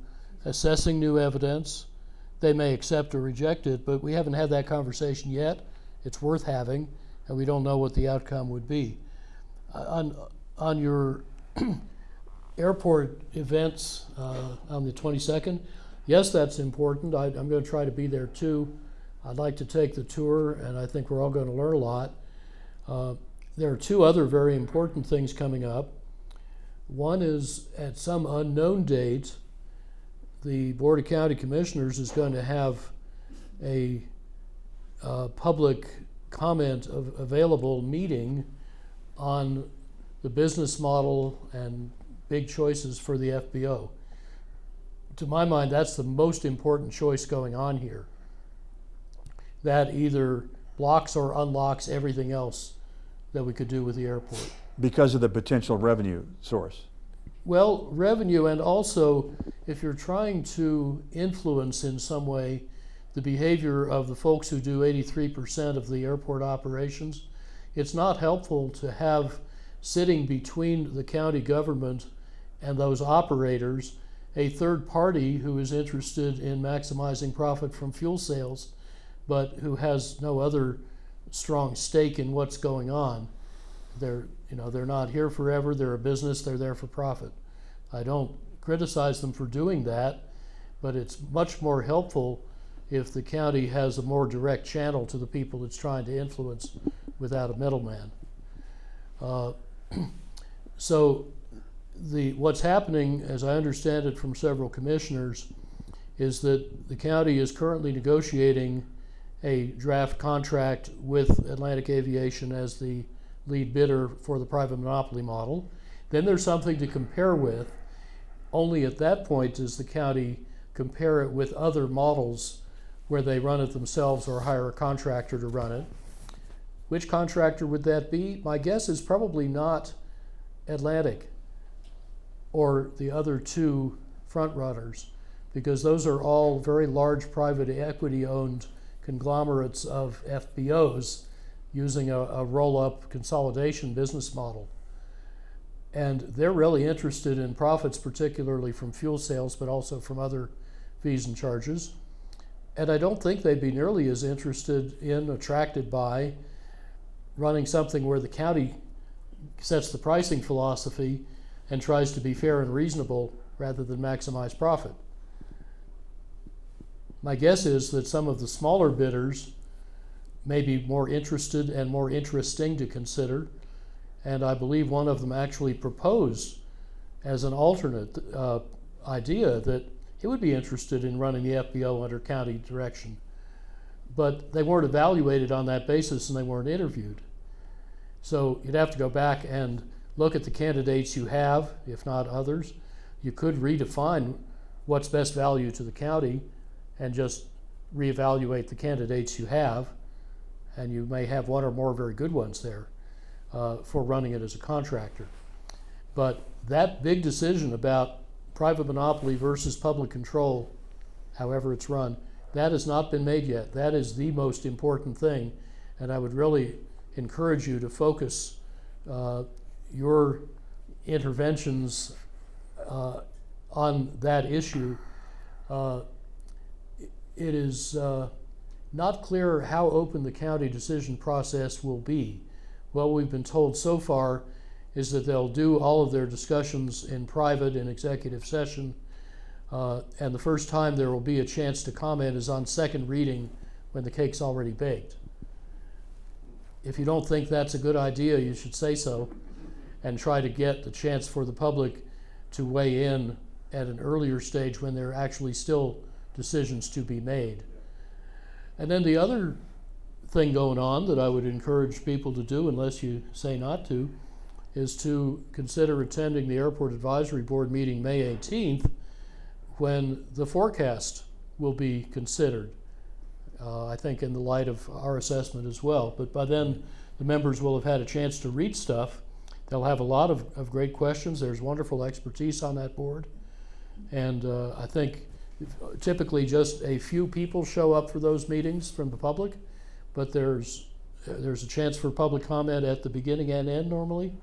assessing new evidence. They may accept or reject it, but we haven't had that conversation yet. It's worth having, and we don't know what the outcome would be. On your airport events on the 22nd, yes, that's important. I'm going to try to be there too. I'd like to take the tour, and I think we're all going to learn a lot. There are two other very important things coming up. One is, at some unknown date, the Board of County Commissioners is going to have a public comment available meeting on the business model and big choices for the FBO. To my mind, that's the most important choice going on here. That either blocks or unlocks everything else that we could do with the airport. Because of the potential revenue source. Well, revenue, and also if you're trying to influence in some way the behavior of the folks who do 83% of the airport operations, it's not helpful to have sitting between the county government and those operators a third party who is interested in maximizing profit from fuel sales, but who has no other strong stake in what's going on. They're not here forever. They're a business. They're there for profit. I don't criticize them for doing that, but it's much more helpful if the county has a more direct channel to the people it's trying to influence without a middleman. So what's happening, as I understand it from several commissioners, is that the county is currently negotiating a draft contract with Atlantic Aviation as the lead bidder for the private monopoly model. Then there's something to compare with. Only at that point does the county compare it with other models where they run it themselves or hire a contractor to run it. Which contractor would that be? My guess is probably not Atlantic or the other two front runners, because those are all very large private equity owned conglomerates of FBOs using a roll-up consolidation business model. And they're really interested in profits, particularly from fuel sales, but also from other fees and charges. And I don't think they'd be nearly as attracted by running something where the county sets the pricing philosophy and tries to be fair and reasonable rather than maximize profit. My guess is that some of the smaller bidders may be more interested and more interesting to consider, and I believe one of them actually proposed as an alternate idea that he would be interested in running the FBO under county direction. But they weren't evaluated on that basis and they weren't interviewed. So you'd have to go back and look at the candidates you have, if not others. You could redefine what's best value to the county and just reevaluate the candidates you have, and you may have one or more very good ones there for running it as a contractor. But that big decision about private monopoly versus public control, however it's run, that has not been made yet. That is the most important thing, and I would really encourage you to focus your interventions on that issue. It is not clear how open the county decision process will be. What we've been told so far is that they'll do all of their discussions in private in executive session, and the first time there will be a chance to comment is on second reading when the cake's already baked. If you don't think that's a good idea, you should say so and try to get the chance for the public to weigh in at an earlier stage when there are actually still decisions to be made. And then the other thing going on that I would encourage people to do, unless you say not to, is to consider attending the Airport Advisory Board meeting May 18th when the forecast will be considered. I think in the light of our assessment as well. But by then, the members will have had a chance to read stuff. They'll have a lot of great questions. There's wonderful expertise on that board. And I think typically just a few people show up for those meetings from the public, but there's a chance for public comment at the beginning and end normally.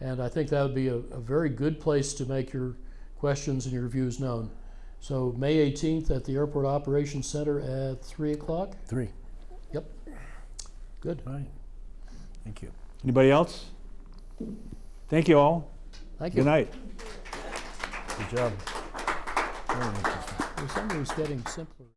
And I think that would be a very good place to make your questions and your views known. So May 18th at the Airport Operations Center at 3 o'clock? 3. Yep. Good. All right. Thank you. Anybody else? Thank you all. Thank you. Good night. Good job. There's something that's getting simpler.